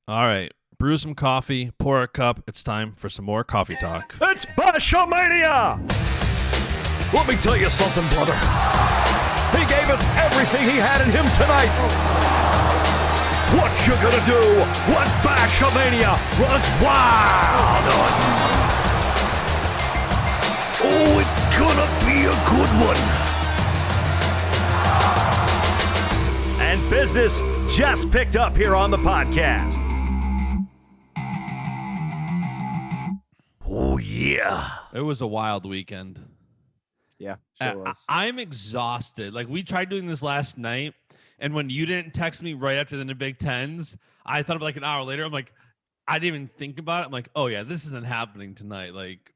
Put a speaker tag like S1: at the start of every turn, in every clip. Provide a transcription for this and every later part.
S1: All right. Brew some coffee, pour a cup. It's time for some more coffee talk.
S2: It's Baschamania! Let me tell you something, brother. He gave us everything he had in him tonight. What you gonna do when Baschamania runs wild on you? Oh, it's gonna be a good one. And business just picked up here on the podcast. Oh, yeah.
S1: It was a wild weekend.
S3: Yeah, sure was.
S1: I'm exhausted. Like, we tried doing this last night, and when you didn't text me right after the Big Tens, I thought of like an hour later. I'm like, I didn't even think about it. I'm like, oh, yeah, this isn't happening tonight. Like,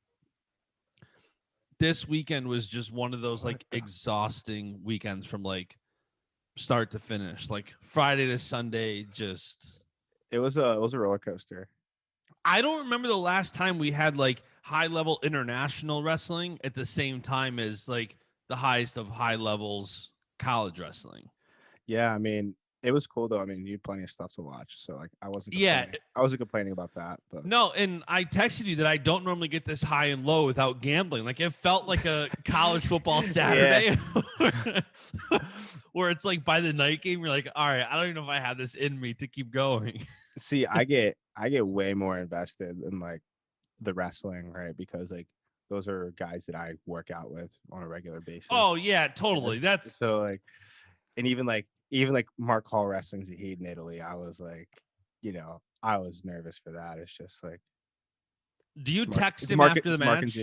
S1: this weekend was just one of those, like, exhausting weekends from, like, start to finish. Like, Friday to Sunday, just...
S3: It was a roller coaster.
S1: I don't remember the last time we had like high level international wrestling at the same time as like the highest of high levels college wrestling.
S3: Yeah, I mean, it was cool though. I mean, you had plenty of stuff to watch, so like I wasn't complaining about that. But
S1: no, and I texted you that I don't normally get this high and low without gambling. Like it felt like a college football Saturday where it's like by the night game, you're like, all right, I don't even know if I have this in me to keep going.
S3: See, I get way more invested in like the wrestling, right? Because like those are guys that I work out with on a regular basis.
S1: Oh yeah, totally. That's
S3: so like, and even like Mark Hall Wrestling's a heat in Italy. I was like, I was nervous for that. It's just like,
S1: do you text him after the match?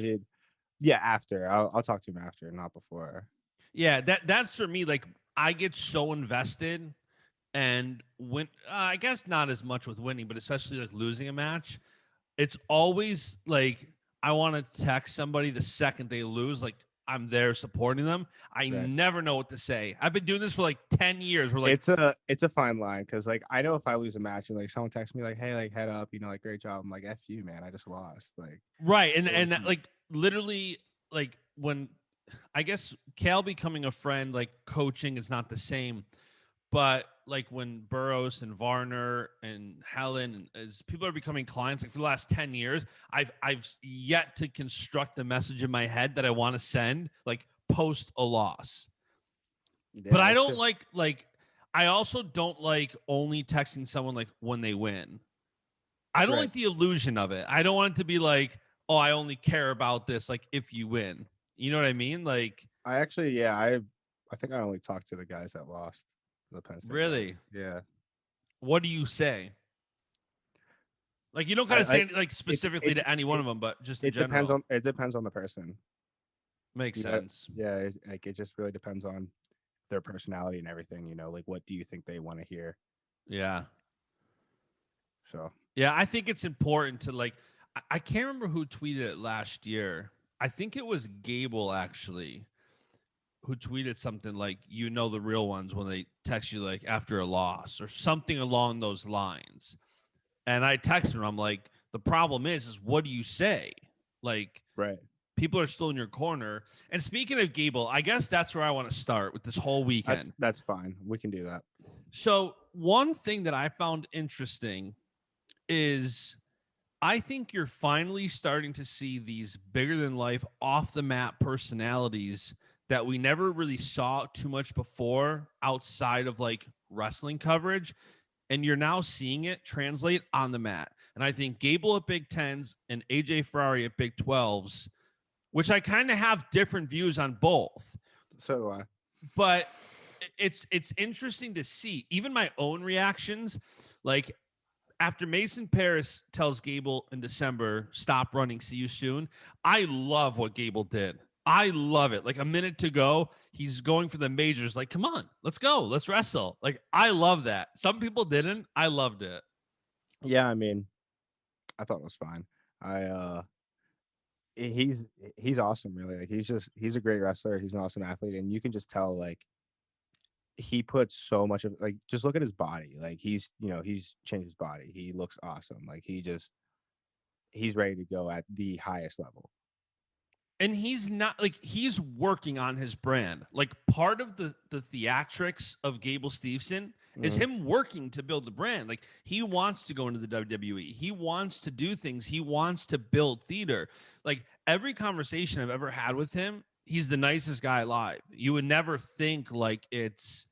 S3: Yeah, after. I'll talk to him after, not before.
S1: Yeah, that's for me. Like I get so invested. And when I guess not as much with winning, but especially like losing a match, it's always like I want to text somebody the second they lose, like I'm there supporting them. I never know what to say. I've been doing this for like 10 years. We're like,
S3: it's a fine line because like I know if I lose a match and like someone texts me like, hey, like head up, like great job. I'm like, F you, man, I just lost. Like
S1: right, and that, like literally like when I guess Cal becoming a friend, like coaching is not the same. But like when Burroughs and Varner and Helen, as people are becoming clients, like for the last 10 years, I've yet to construct the message in my head that I want to send, like post a loss. Yeah, but I don't like I also don't like only texting someone like when they win. I don't like the illusion of it. I don't want it to be like, oh, I only care about this like if you win. You know what I mean? Like
S3: I actually, I think I only talked to the guys that lost. The Penn State
S1: really?
S3: guys. Yeah.
S1: What do you say? Like you don't gotta say like specifically to any one of them, but just in general.
S3: It depends on the person.
S1: Makes sense.
S3: Yeah, like it just really depends on their personality and everything. Like what do you think they want to hear?
S1: Yeah.
S3: So.
S1: Yeah, I think it's important to like. I can't remember who tweeted it last year. I think it was Gable actually, who tweeted something like, the real ones when they text you like after a loss or something along those lines. And I texted him, I'm like, the problem is what do you say? Like,
S3: right.
S1: People are still in your corner. And speaking of Gable, I guess that's where I want to start with this whole weekend.
S3: That's fine. We can do that.
S1: So one thing that I found interesting is I think you're finally starting to see these bigger than life off the map personalities that we never really saw too much before outside of like wrestling coverage. And you're now seeing it translate on the mat. And I think Gable at Big Tens and AJ Ferrari at Big 12s, which I kind of have different views on both.
S3: So do I.
S1: But it's interesting to see even my own reactions. Like after Mason Paris tells Gable in December, stop running, see you soon. I love what Gable did. I love it. Like a minute to go, he's going for the majors. Like, come on, let's go. Let's wrestle. Like, I love that. Some people didn't. I loved it.
S3: Yeah, I mean, I thought it was fine. He's awesome, really. Like, he's a great wrestler. He's an awesome athlete. And you can just tell, like, he puts so much of, like, just look at his body. Like, he's changed his body. He looks awesome. Like, he's ready to go at the highest level.
S1: And he's not like he's working on his brand. Like part of the theatrics of Gable Steveson is him working to build the brand. Like, he wants to go into the WWE. He wants to do things. He wants to build theater. Like, every conversation I've ever had with him, he's the nicest guy alive. You would never think like it's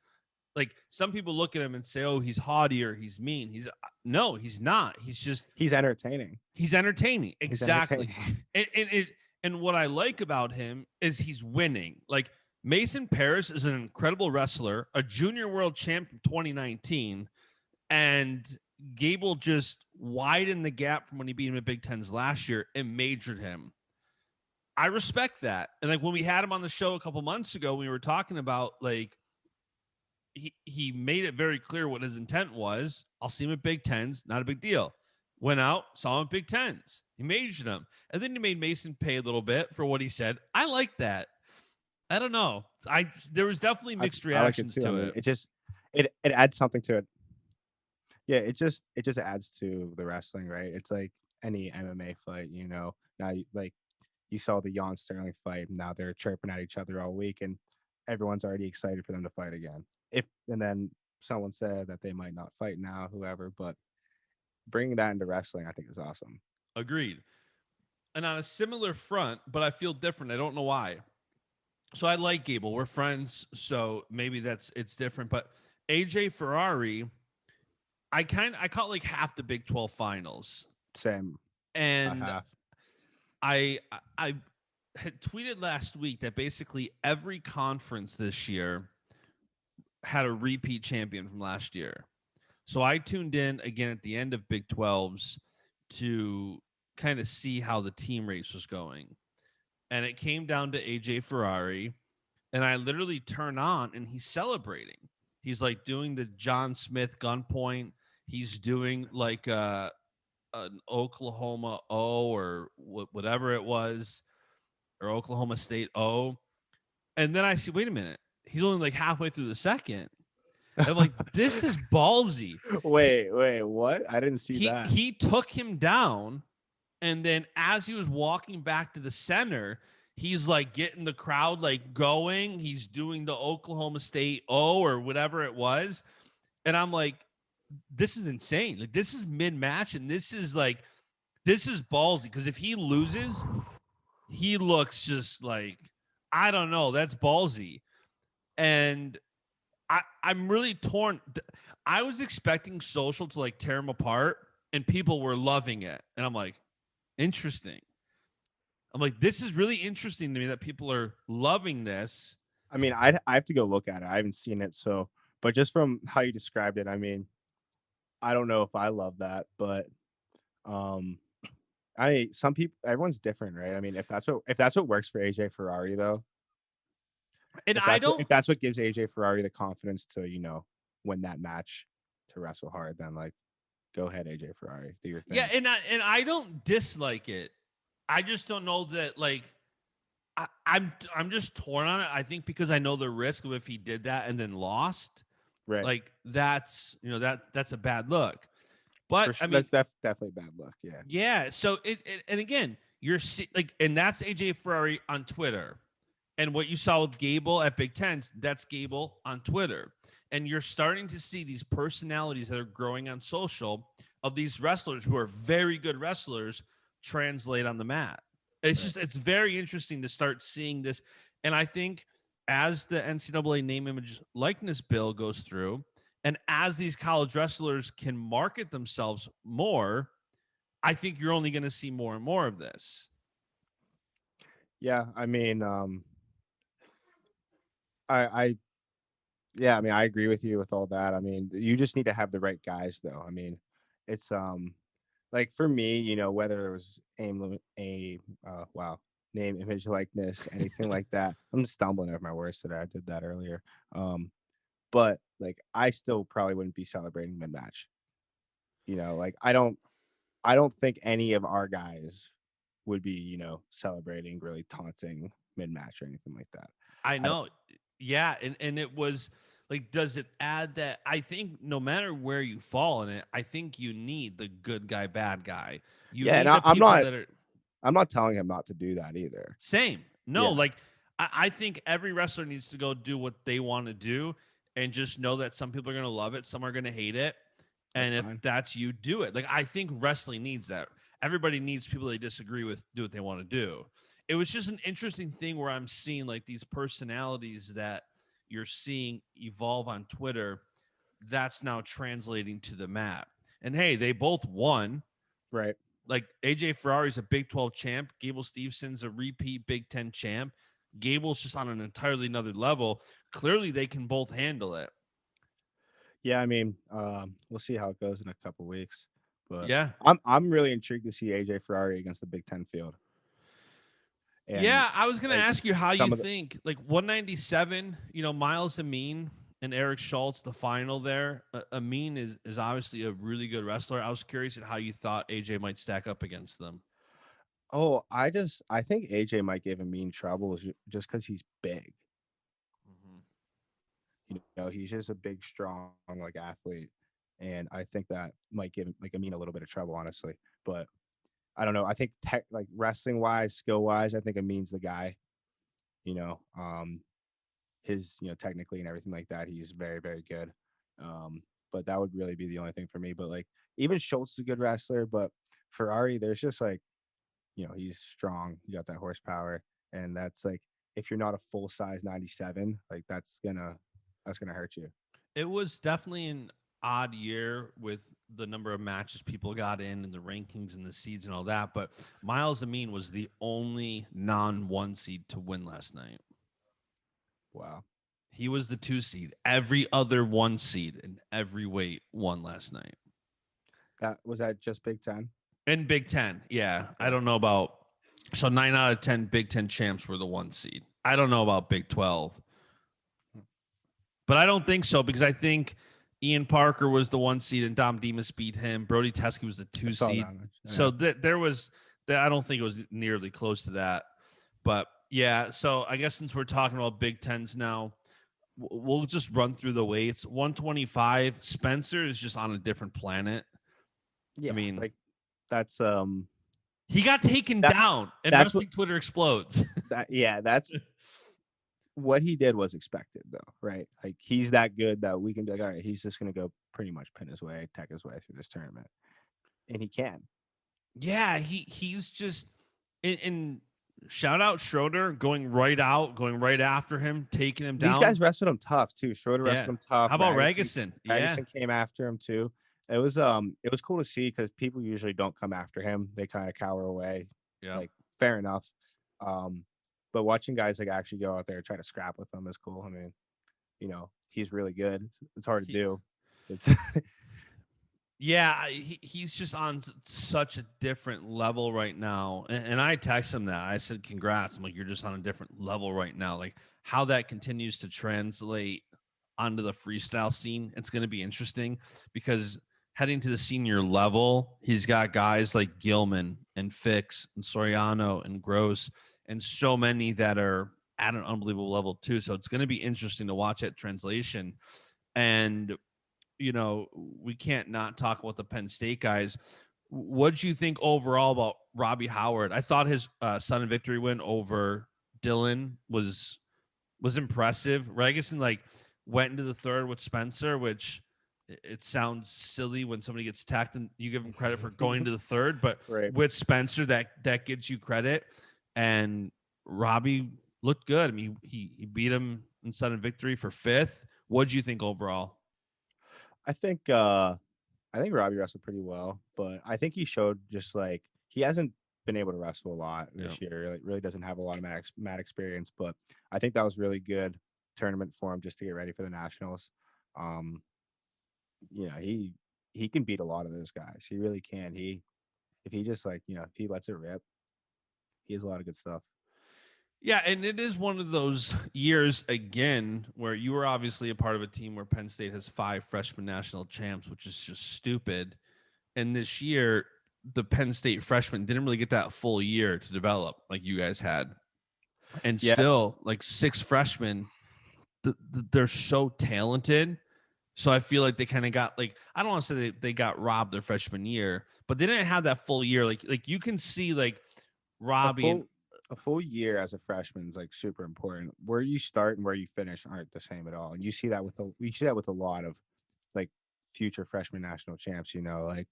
S1: like some people look at him and say, oh, he's haughty or he's mean. No, he's not.
S3: He's entertaining.
S1: He's entertaining.
S3: He's
S1: Exactly.
S3: entertaining.
S1: And what I like about him is he's winning. Like, Mason Paris is an incredible wrestler, a junior world champ in 2019, and Gable just widened the gap from when he beat him at Big Tens last year and majored him. I respect that. And like when we had him on the show a couple months ago, we were talking about like he made it very clear what his intent was. I'll see him at Big Tens, not a big deal. Went out, saw him at Big Tens. He majored him. And then he made Mason pay a little bit for what he said. I like that. I don't know. There was definitely mixed reactions to it.
S3: It just it adds something to it. Yeah, it just adds to the wrestling, right? It's like any MMA fight, you know. Now you saw the Jan Sterling fight. Now they're chirping at each other all week, and everyone's already excited for them to fight again. And then someone said that they might not fight now, whoever, but bringing that into wrestling, I think, is awesome.
S1: Agreed. And on a similar front, but I feel different. I don't know why. So I like Gable. We're friends, so maybe it's different. But AJ Ferrari, I caught like half the Big 12 finals.
S3: Same.
S1: And I had tweeted last week that basically every conference this year had a repeat champion from last year. So I tuned in again at the end of Big 12s to kind of see how the team race was going. And it came down to AJ Ferrari, and I literally turn on and he's celebrating. He's like doing the John Smith gunpoint. He's doing like an Oklahoma O or whatever it was, or Oklahoma State O. And then I see, wait a minute, he's only like halfway through the second. And I'm like, this is ballsy.
S3: Wait, what? I didn't see that.
S1: He took him down. And then as he was walking back to the center, he's like getting the crowd like going. He's doing the Oklahoma State O or whatever it was. And I'm like, this is insane. Like, this is mid-match, and this is ballsy. Because if he loses, he looks just like, I don't know. That's ballsy. And I'm really torn. I was expecting Social to like tear him apart, and people were loving it. And I'm like, interesting. I'm like, this is really interesting to me that people are loving this.
S3: I mean, I have to go look at it. I haven't seen it, but just from how you described it, I mean, I don't know if I love that, but some people, everyone's different, right? I mean, if that's what works for AJ Ferrari, though,
S1: and
S3: if that's what gives AJ Ferrari the confidence to, you know, win that match, to wrestle hard, then like, go ahead, AJ Ferrari, do your thing.
S1: Yeah, and I don't dislike it. I just don't know that, like, I'm just torn on it. I think because I know the risk of if he did that and then lost,
S3: right?
S1: Like, that's, you know, that's a bad look. But
S3: sure,
S1: I mean,
S3: that's definitely bad luck. Yeah.
S1: Yeah. So and again, you're like, and that's AJ Ferrari on Twitter, and what you saw with Gable at Big Tens, that's Gable on Twitter. And you're starting to see these personalities that are growing on social of these wrestlers who are very good wrestlers translate on the mat. It's just, it's very interesting to start seeing this. And I think as the NCAA name, image, likeness bill goes through, and as these college wrestlers can market themselves more, I think you're only going to see more and more of this.
S3: Yeah. I mean, yeah, I mean, I agree with you with all that. I mean, you just need to have the right guys, though. I mean, it's like for me, you know, whether it was name, image, likeness, anything like that. I'm stumbling over my words today. I did that earlier. But like, I still probably wouldn't be celebrating mid-match. You know, like I don't think any of our guys would be, you know, celebrating, really taunting mid-match or anything like that.
S1: I know. Yeah, and it was like, does it add that? I think no matter where you fall in it, I think you need the good guy, bad guy.
S3: And I'm not telling him not to do that either.
S1: Same. No, like I think every wrestler needs to go do what they want to do. and just know that some people are going to love it, some are going to hate it. And
S3: That's
S1: if
S3: fine.
S1: that's you, do it. Like, I think wrestling needs that. Everybody needs people they disagree with do what they want to do. It was just an interesting thing where I'm seeing like these personalities that you're seeing evolve on Twitter. That's now translating to the map. And hey, they both won.
S3: Right.
S1: Like AJ Ferrari's a Big 12 champ. Gable Stevenson's a repeat Big 10 champ. Gable's just on an entirely another level. Clearly, they can both handle it.
S3: Yeah, I mean, we'll see how it goes in a couple weeks. But
S1: Yeah.
S3: I'm really intrigued to see AJ Ferrari against the Big Ten field. And
S1: Yeah, I was going to
S3: like
S1: ask you how you
S3: some of the
S1: think, like 197, Miles Amin and Eric Schultz, the final there. Amin is obviously a really good wrestler. I was curious at how you thought AJ might stack up against them.
S3: I think AJ might give him mean trouble just because he's big. He's just a big, strong, like athlete, and I think that might give like Amin a little bit of trouble, honestly. But I don't know. I think like wrestling wise, skill wise, I think Amin's the guy. You know, his technically and everything like that, he's very, very good. But that would really be the only thing for me. But like even Schultz is a good wrestler, but Ferrari, there's just like he's strong. You got that horsepower, and that's like if you're not a full size 97, like that's gonna hurt you.
S1: It was definitely an odd year with the number of matches people got in and the rankings and the seeds and all that. But Miles Amin was the only non-1 seed to win last night.
S3: Wow.
S1: He was the 2 seed. Every other 1 seed in every weight won last night.
S3: That just Big Ten?
S1: In Big Ten, yeah. I don't know about. So 9 out of 10 Big Ten champs were the 1 seed. I don't know about Big 12. But I don't think so, because I think Ian Parker was the 1 seed and Dom Demas beat him. Brody Teskey was the 2 seed.
S3: Yeah.
S1: So there was, I don't think it was nearly close to that. But yeah, so I guess since we're talking about Big Tens now, we'll just run through the weights. 125, Spencer is just on a different planet.
S3: Yeah,
S1: I mean,
S3: like that's
S1: he got taken down and wrestling Twitter explodes.
S3: That's what he did was expected, though, right? Like he's that good that we can be like, all right, he's just gonna go pretty much pin his way, tech his way through this tournament, and he can.
S1: Yeah, he's just in shout out Schroeder going right after him, taking him down.
S3: These guys wrestled him tough too. Schroeder wrestled him tough.
S1: How about Ragusin?
S3: Ragusin came after him too. It was cool to see because people usually don't come after him. They kind of cower away.
S1: Yeah.
S3: Like fair enough. But watching guys like actually go out there and try to scrap with him is cool. I mean, he's really good. It's hard to do. It's
S1: yeah, he's just on such a different level right now. And I texted him that. I said, congrats. I'm like, you're just on a different level right now. Like how that continues to translate onto the freestyle scene, it's going to be interesting because heading to the senior level, he's got guys like Gilman and Fix and Soriano and Gross and so many that are at an unbelievable level too. So it's going to be interesting to watch that translation. And, we can't not talk about the Penn State guys. What do you think overall about Robbie Howard? I thought his Son of Victory win over Dylan was impressive. Ragusin went into the third with Spencer, which it sounds silly when somebody gets tacked and you give him credit for going to the third, but
S3: right.
S1: With Spencer, that gives you credit. And Robbie looked good. I mean, he beat him in sudden victory for fifth. What do you think overall?
S3: I think Robbie wrestled pretty well, but I think he showed just like he hasn't been able to wrestle a lot this year. Like really doesn't have a lot of mat experience, but I think that was really good tournament for him just to get ready for the nationals. He can beat a lot of those guys. He really can. If he just if he lets it rip, he has a lot of good stuff.
S1: Yeah, and it is one of those years, again, where you were obviously a part of a team where Penn State has 5 freshman national champs, which is just stupid. And this year, the Penn State freshmen didn't really get that full year to develop like you guys had. And still, 6 freshmen, they're so talented. So I feel like they kind of got I don't want to say they got robbed their freshman year, but they didn't have that full year. Like you can see Robbie
S3: a full year as a freshman is like super important. Where you start and where you finish aren't the same at all. And you see that with a lot of like future freshman national champs, like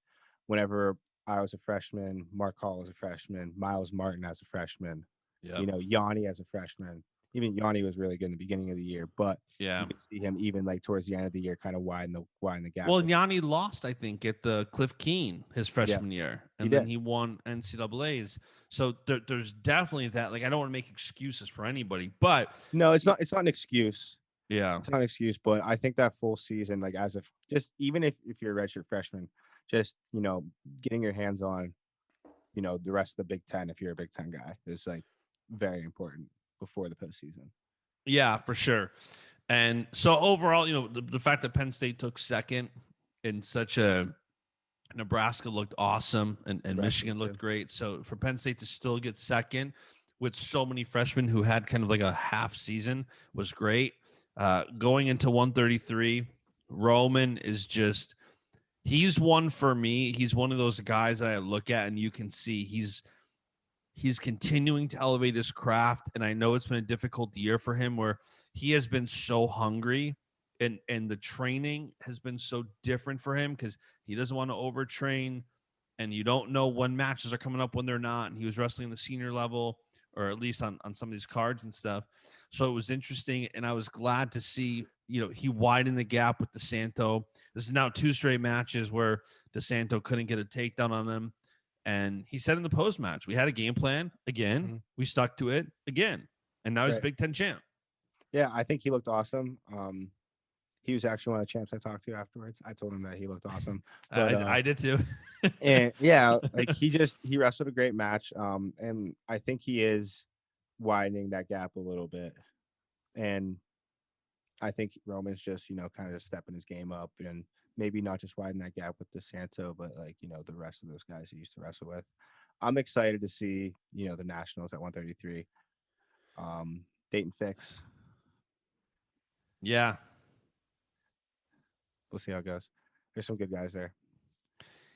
S3: whenever I was a freshman, Mark Hall was a freshman, Miles Martin as a freshman,
S1: Yep.
S3: Yanni as a freshman. Even Yanni was really good in the beginning of the year, but
S1: Yeah.
S3: you could see him even like towards the end of the year kind of widen the gap.
S1: Well, Yanni lost, I think, at the Cliff Keen his freshman year, and then
S3: did.
S1: he won NCAA's. So there's definitely that. Like, I don't want to make excuses for anybody, but
S3: No, it's not an excuse.
S1: yeah,
S3: It's not an excuse, but I think that full season, like as if just even if you're a redshirt freshman, just getting your hands on, the rest of the Big Ten if you're a Big Ten guy is like very important before the postseason.
S1: yeah, for sure. And so overall, the fact that Penn State took second in such a Nebraska looked awesome and Michigan looked great. So for Penn State to still get second with so many freshmen who had kind of like a half season was great. Going into 133, Roman is just he's one for me. He's one of those guys that I look at and you can see he's continuing to elevate his craft. And I know it's been a difficult year for him where he has been so hungry and the training has been so different for him because he doesn't want to overtrain and you don't know when matches are coming up when they're not. And he was wrestling the senior level or at least on some of these cards and stuff. So it was interesting. And I was glad to see, he widened the gap with DeSanto. This is now 2 straight matches where DeSanto couldn't get a takedown on him. And he said in the post match, we had a game plan again. Mm-hmm. We stuck to it again. And now he's Big Ten champ.
S3: Yeah, I think he looked awesome. He was actually one of the champs I talked to afterwards. I told him that he looked awesome. But,
S1: I did too.
S3: And yeah, like he wrestled a great match. And I think he is widening that gap a little bit. And I think Roman's just, kind of just stepping his game up and maybe not just widen that gap with DeSanto, but like, the rest of those guys he used to wrestle with. I'm excited to see, the nationals at 133. Dayton Fix.
S1: Yeah.
S3: We'll see how it goes. There's some good guys there.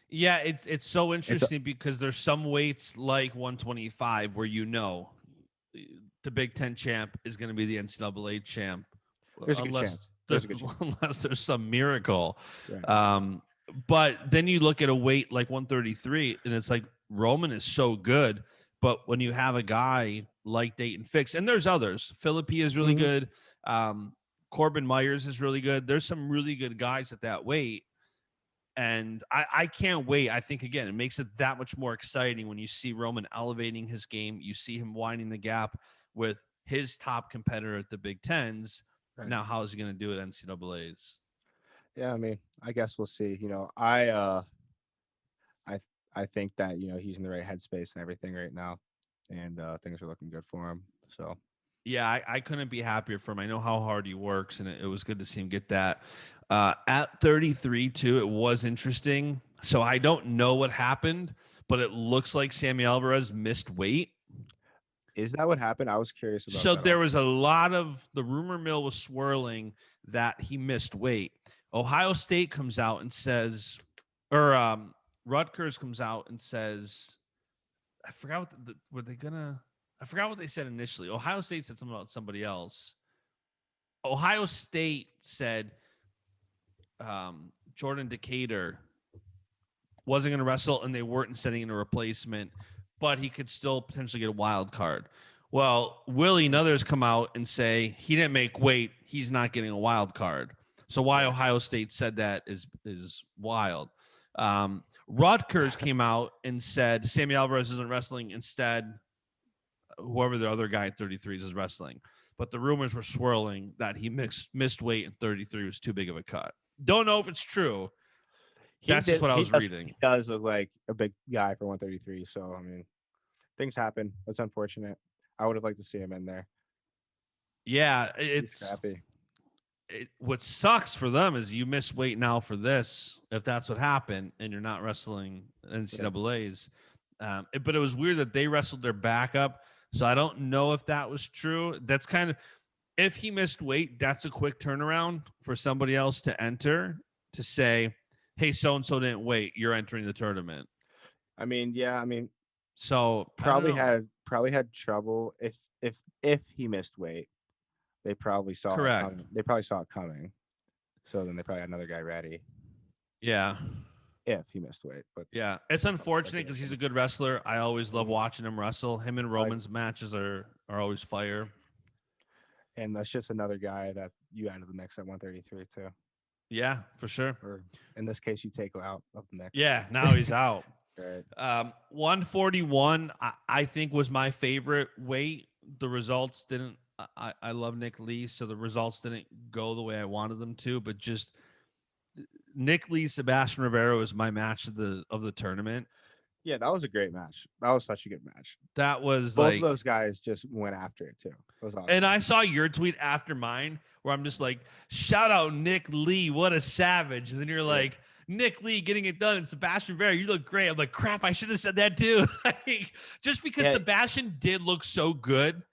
S1: Yeah, it's so interesting because there's some weights like 125 where the Big Ten champ is going to be the NCAA champ.
S3: There's a good chance.
S1: Unless there's some miracle.
S3: Right.
S1: But then you look at a weight like 133 and it's like Roman is so good. But when you have a guy like Dayton Fix, and there's others, Philippi is really good. Corbin Myers is really good. There's some really good guys at that weight. And I can't wait. I think, again, it makes it that much more exciting when you see Roman elevating his game. You see him winding the gap with his top competitor at the Big Tens. Right. Now, how is he going to do it at NCAAs?
S3: Yeah, I mean, I guess we'll see. I think that, he's in the right headspace and everything right now. And things are looking good for him. So.
S1: Yeah, I couldn't be happier for him. I know how hard he works, and it was good to see him get that. At 33, too, it was interesting. So I don't know what happened, but it looks like Sammy Alvarez missed weight.
S3: Is that what happened? I was curious about that.
S1: So there was a lot of the rumor mill was swirling that he missed weight. Ohio State comes out and says, or Rutgers comes out and says, I forgot I forgot what they said initially. Ohio State said something about somebody else. Ohio State said Jordan Decatur wasn't going to wrestle, and they weren't sending in a replacement, but he could still potentially get a wild card. Well, Willie and others come out and say he didn't make weight. He's not getting a wild card. So why Ohio State said that is wild. Rutgers came out and said Sammy Alvarez isn't wrestling. Instead, whoever the other guy at 33 is wrestling. But the rumors were swirling that he missed weight and 33 was too big of a cut. Don't know if it's true. That's just what I was reading.
S3: He does look like a big guy for 133. So, I mean, things happen. That's unfortunate. I would have liked to see him in there.
S1: Yeah,
S3: it's crappy.
S1: What sucks for them is you miss weight now for this, if that's what happened, and you're not wrestling NCAAs. Yeah. But it was weird that they wrestled their backup. So I don't know if that was true. That's kind of, if he missed weight, that's a quick turnaround for somebody else to enter to say, hey, so-and-so didn't wait. You're entering the tournament.
S3: I mean, yeah,
S1: so
S3: probably had probably had trouble if he missed weight. They probably saw it
S1: Correct.
S3: coming. They probably saw it coming. So then they probably had another guy ready
S1: Yeah.
S3: if he missed weight. But
S1: Yeah. It's
S3: that's all
S1: unfortunate because he's a
S3: speculation.
S1: good wrestler. I always love
S3: Mhm.
S1: watching him wrestle. Him and
S3: Like,
S1: Roman's matches are always fire.
S3: and that's just another guy that you add to the mix at 133 too.
S1: Yeah, for sure.
S3: Or in this case, you take out of the mix.
S1: Yeah, now he's out.
S3: Right.
S1: 141, I think, was my favorite weight. The results didn't. I love Nick Lee, so the results didn't go the way I wanted them to. But just Nick Lee, Sebastian Rivera was my match of the tournament.
S3: Yeah, that was a great match. That was such a good match.
S1: That was
S3: Both
S1: like,
S3: of those guys just went after it too. It was awesome.
S1: and I saw your tweet after mine where I'm just like, shout out Nick Lee, what a savage. And then you're like, Nick Lee getting it done, and Sebastian Rivera, you look great. I'm like, crap, I should have said that too. Like, just because Sebastian did look so good,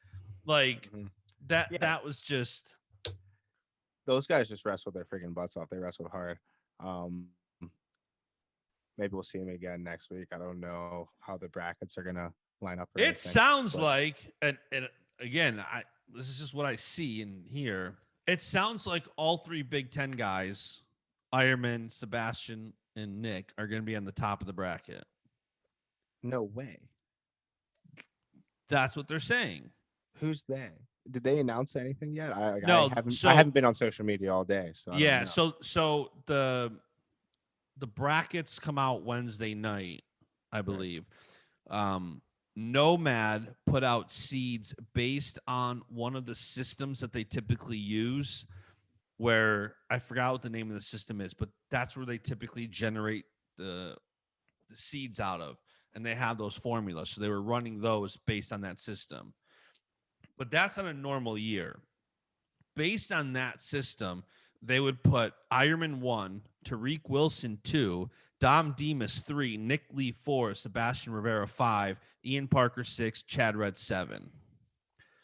S1: like that was just.
S3: Those guys just wrestled their freaking butts off. They wrestled hard. Maybe we'll see him again next week. I don't know how the brackets are gonna line up.
S1: It sounds like, and again, this is just what I see and hear. It sounds like all three Big Ten guys, Ironman, Sebastian, and Nick, are going to be on the top of the bracket.
S3: No way.
S1: That's what they're saying.
S3: Who's they? Did they announce anything yet?
S1: No,
S3: I haven't been on social media all day. So
S1: yeah, so the brackets come out Wednesday night, I believe. Nomad put out seeds based on one of the systems that they typically use, where I forgot what the name of the system is, but that's where they typically generate the seeds out of, and they have those formulas. So they were running those based on that system. But that's on a normal year. Based on that system, they would put Ironman 1, Tariq Wilson 2, Dom Demas 3, Nick Lee 4, Sebastian Rivera 5, Ian Parker 6, Chad Red 7.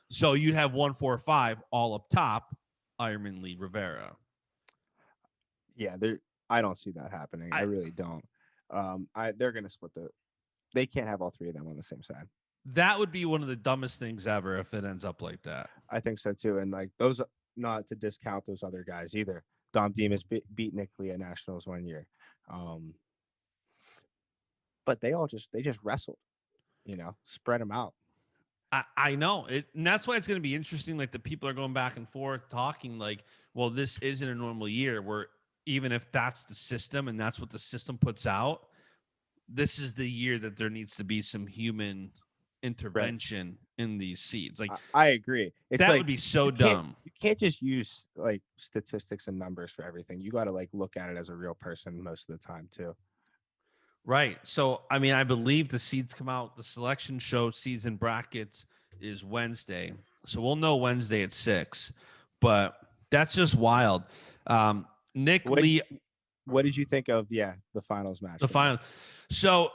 S1: So you'd have 1, 4, 5 all up top, Ironman Lee Rivera.
S3: Yeah, I don't see that happening. I really don't. They're gonna split they can't have all three of them on the same side.
S1: That would be one of the dumbest things ever if it ends up like that.
S3: I think so too. And like those, not to discount those other guys either. Dom Demas beat Nick Lee at Nationals one year. But they just wrestled, spread them out.
S1: I know it, and that's why it's going to be interesting. Like, the people are going back and forth talking like, well, this isn't a normal year, where even if that's the system and that's what the system puts out, this is the year that there needs to be some human intervention in these seeds. Like,
S3: I agree.
S1: That would be so dumb.
S3: You can't just use like statistics and numbers for everything. You got to like look at it as a real person most of the time too.
S1: Right. So, I mean, I believe the seeds come out. The selection show season brackets is Wednesday. So we'll know Wednesday at 6. But that's just wild. Nick Lee.
S3: What did you think of, the finals match?
S1: The finals. So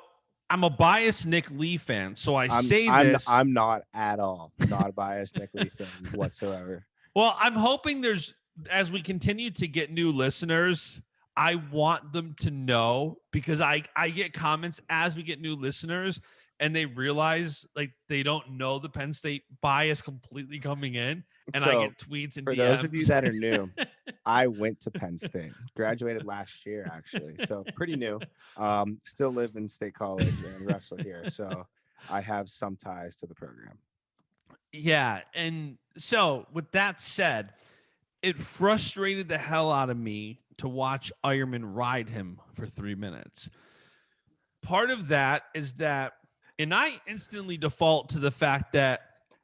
S1: I'm a biased Nick Lee fan. So I'm
S3: not at all. Not a biased Nick Lee fan whatsoever.
S1: Well, I'm hoping as we continue to get new listeners, I want them to know, because I get comments as we get new listeners, and they realize like they don't know the Penn State bias completely coming in, and I get tweets and
S3: for
S1: DMs.
S3: Those of you that are new, I went to Penn State, graduated last year actually, so pretty new. Still live in State College and wrestle here, so I have some ties to the program.
S1: Yeah, and so with that said, it frustrated the hell out of me to watch Ironman ride him for 3 minutes. Part of that is that, and I instantly default to the fact that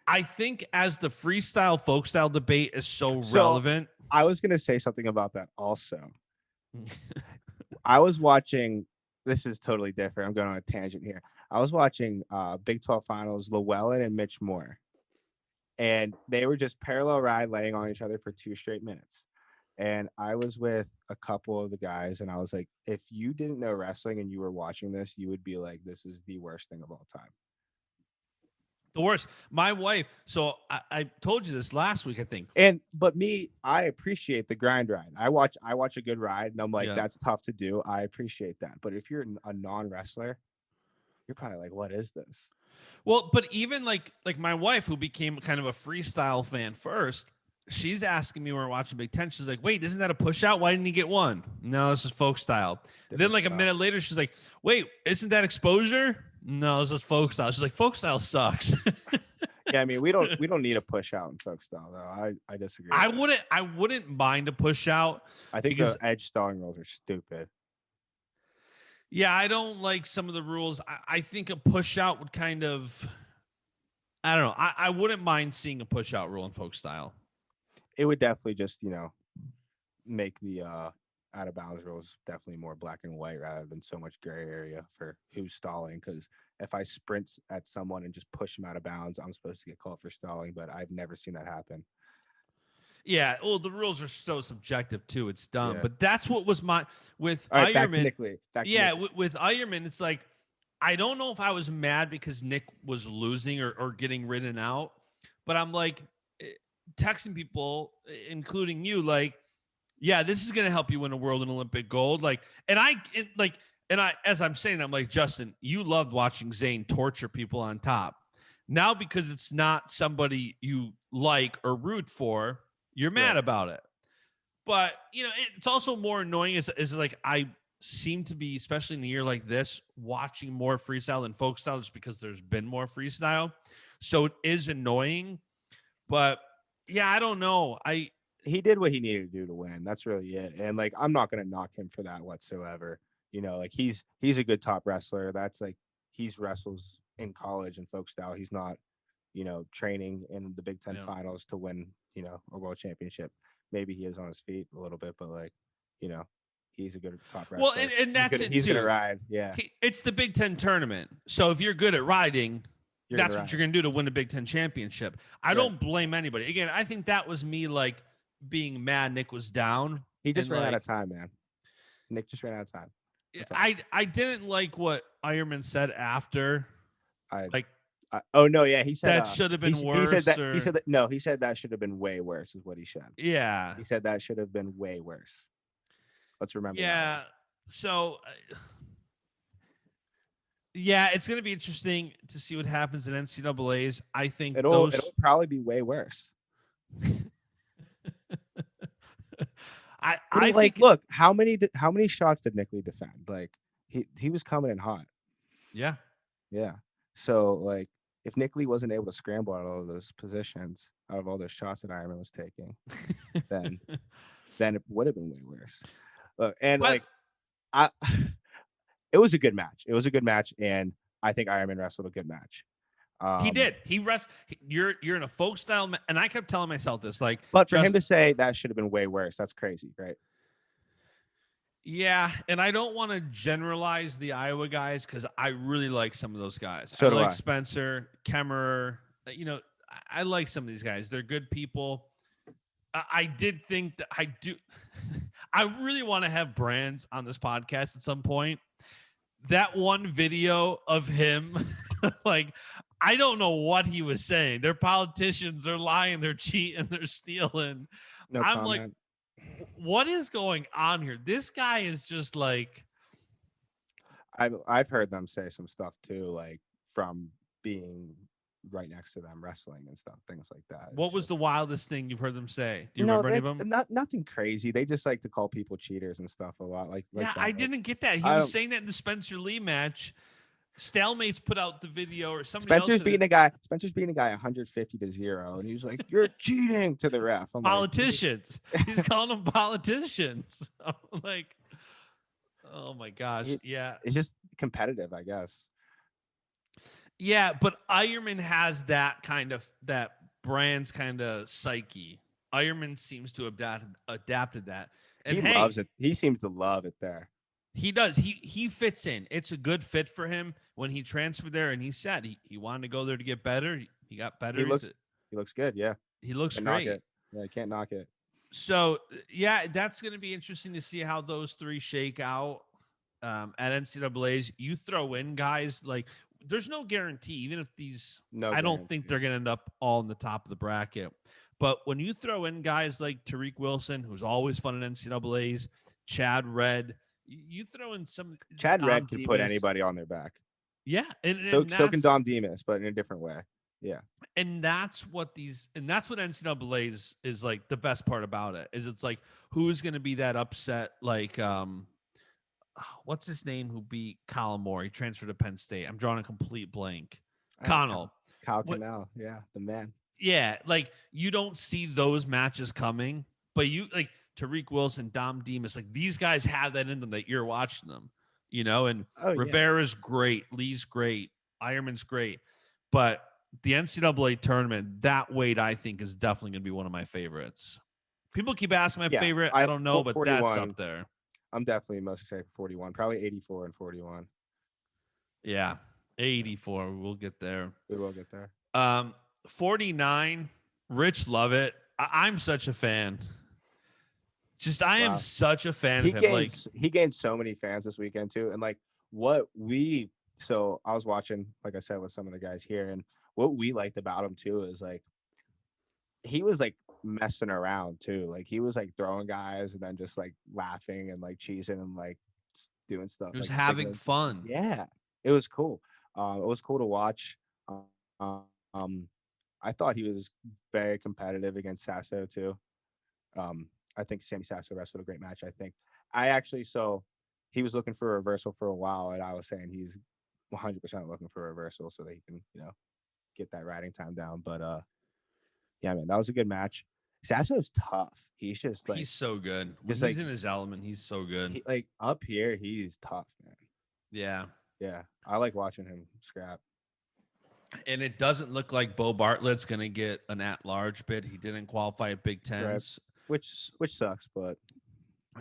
S1: I think as the freestyle folk style debate is so relevant.
S3: I was going to say something about that also. I was watching, this is totally different. I'm going on a tangent here. I was watching Big 12 Finals, Llewellyn and Mitch Moore. And they were just parallel ride laying on each other for 2 straight minutes. And I was with a couple of the guys, and I was like, if you didn't know wrestling and you were watching this, you would be like, this is the worst thing of all time.
S1: The worst. My wife, so I told you this last week, I think.
S3: But me, I appreciate the grind ride. I watch a good ride, and I'm like, that's tough to do. I appreciate that. But if you're a non-wrestler, you're probably like, what is this?
S1: Well, but even like my wife, who became kind of a freestyle fan first, she's asking me when we're watching Big Ten. She's like, "Wait, isn't that a push out? Why didn't he get one?" No, this is folk style. Then
S3: Different
S1: like a
S3: style.
S1: minute later, she's like, "Wait, isn't that exposure?" No, this is folk style. She's like, "Folk style sucks."
S3: Yeah, I mean, we don't need a push out in folk style though. I disagree.
S1: I wouldn't mind a push out
S3: I think
S1: because
S3: the edge stalling rules are stupid.
S1: yeah, I don't like some of the rules. I think a push out would kind of I don't know. I wouldn't mind seeing a push out rule in folk style.
S3: It would definitely just, make the out of bounds rules definitely more black and white rather than so much gray area for who's stalling. Because if I sprint at someone and just push them out of bounds, I'm supposed to get called for stalling, but I've never seen that happen.
S1: Yeah, well, the rules are so subjective too. It's dumb,
S3: Yeah.
S1: but that's what was my with
S3: All right, back to
S1: Ironman.
S3: Nick Lee.
S1: Yeah, with Ironman, it's like I don't know if I was mad because Nick was losing or getting ridden out, but I'm like texting people, including you, like, yeah, this is gonna help you win a world and Olympic gold. Like, and I as I'm saying, I'm like, Justin, you loved watching Zayn torture people on top. Now, because it's not somebody you like or root for, you're mad about it. But it's also more annoying is like I seem to be, especially in a year like this, watching more freestyle than folk style just because there's been more freestyle. So it is annoying. But yeah, I don't know.
S3: He did what he needed to do to win. That's really it. And like, I'm not going to knock him for that whatsoever. Like he's a good top wrestler. That's like, he's wrestles in college and folk style. He's not, training in the Big Ten finals to win, a world championship. Maybe he is on his feet a little bit, but like, he's a good top wrestler.
S1: Well, and that's
S3: he's going to ride. Yeah.
S1: It's the Big Ten tournament. So if you're good at riding, that's what you're going to do to win a Big Ten championship. I don't blame anybody. Again, I think that was me like being mad Nick was down.
S3: He just ran out of time, man. Nick just ran out of time.
S1: I didn't like what Ironman said after.
S3: Oh no, yeah, he said
S1: that should have been worse.
S3: He said that he said that should have been way worse, is what he said.
S1: Yeah,
S3: he said that should have been way worse. Let's remember.
S1: Yeah, so yeah, it's going to be interesting to see what happens in NCAA's. I think it'll
S3: probably be way worse.
S1: I
S3: like, look, how many shots did Nick Lee defend? Like he was coming in hot.
S1: Yeah.
S3: So like, if Nick Lee wasn't able to scramble out of all those positions, out of all those shots that Ironman was taking, then it would have been way worse. It was a good match. And I think Ironman wrestled a good match.
S1: He did. You're in a folk style, and I kept telling myself this, like.
S3: But for him to say that should have been way worse, that's crazy, right?
S1: Yeah, and I don't want to generalize the Iowa guys because I really like some of those guys.
S3: So do I.
S1: Spencer, Kemmerer. I like some of these guys. They're good people. I did think that I do. I really want to have Brands on this podcast at some point. That one video of him, like, I don't know what he was saying. They're politicians. They're lying. They're cheating. They're stealing.
S3: No
S1: I'm
S3: comment.
S1: like, what is going on here? This guy is just like.
S3: I've heard them say some stuff too, like from being right next to them wrestling and stuff, things like that.
S1: What was the wildest thing you've heard them say? Do you remember any of them?
S3: Nothing crazy. They just like to call people cheaters and stuff a lot. Like
S1: yeah,
S3: that.
S1: I didn't get that. He was saying that in the Spencer Lee match. Stalemates put out the video, or somebody
S3: Spencer's beating a guy 150-0, and he was like, "You're cheating" to the ref. I'm
S1: politicians. He's calling them politicians. I'm like, oh my gosh. Yeah.
S3: It's just competitive, I guess.
S1: Yeah, but Ironman has that Brands kind of psyche. Ironman seems to have adapted that. And
S3: he loves it. He seems to love it there.
S1: He does. He fits in. It's a good fit for him when he transferred there, and he said he wanted to go there to get better. He got better.
S3: He looks good. Yeah.
S1: He looks great.
S3: Yeah, you can't knock it.
S1: So yeah, that's going to be interesting to see how those three shake out at NCAA's. You throw in guys like there's no guarantee, even if these. I don't think they're going to end up all in the top of the bracket. But when you throw in guys like Tariq Wilson, who's always fun at NCAA's, Chad Redd. You throw in some.
S3: Chad Redd could put anybody on their back.
S1: Yeah,
S3: So
S1: and
S3: so can
S1: that's
S3: Dom Demas, but in a different way. Yeah.
S1: that's what NCAA is like the best part about it is it's like who's going to be that upset like what's his name who beat Colin Moore? He transferred to Penn State. I'm drawing a complete blank.
S3: Kyle,
S1: Connell.
S3: Kyle
S1: What?
S3: Cannell. Yeah, the man.
S1: Yeah, like you don't see those matches coming, but you like Tariq Wilson, Dom Demas, like these guys have that in them that you're watching them, and
S3: Oh yeah.
S1: Rivera's great, Lee's great, Ironman's great, but the NCAA tournament, that weight I think is definitely going to be one of my favorites. People keep asking my
S3: Yeah.
S1: favorite. I don't know, but that's
S3: 41.
S1: up there.
S3: I'm definitely most excited for 41. Probably 84 and 41.
S1: Yeah, 84. We'll get there.
S3: We will get there.
S1: 49. Rich Lovett. I'm such a fan. I am
S3: Wow.
S1: such a fan of
S3: He
S1: him. Like,
S3: gained so many fans this weekend too. And like what we so I was watching, like I said, with some of the guys here, and what we liked about him too is like he was like messing around too. Like he was like throwing guys and then just like laughing and like cheesing and like doing stuff
S1: he was
S3: like
S1: having
S3: signaling.
S1: fun.
S3: Yeah, it was cool. It was cool to watch. Um, I thought he was very competitive against Sasso too. I think Sammy Sasso wrestled a great match. I actually so he was looking for a reversal for a while, and I was saying he's 100% looking for a reversal so that he can get that riding time down. But yeah, man, that was a good match. Sasso's tough. He's just like
S1: He's so good. When
S3: just
S1: he's
S3: like
S1: in his element, he's so good.
S3: he like up here, he's tough, man.
S1: Yeah.
S3: Yeah, I like watching him scrap.
S1: And it doesn't look like Bo Bartlett's going to get an at-large bid. He didn't qualify at Big
S3: Right.
S1: Tens.
S3: Which sucks, but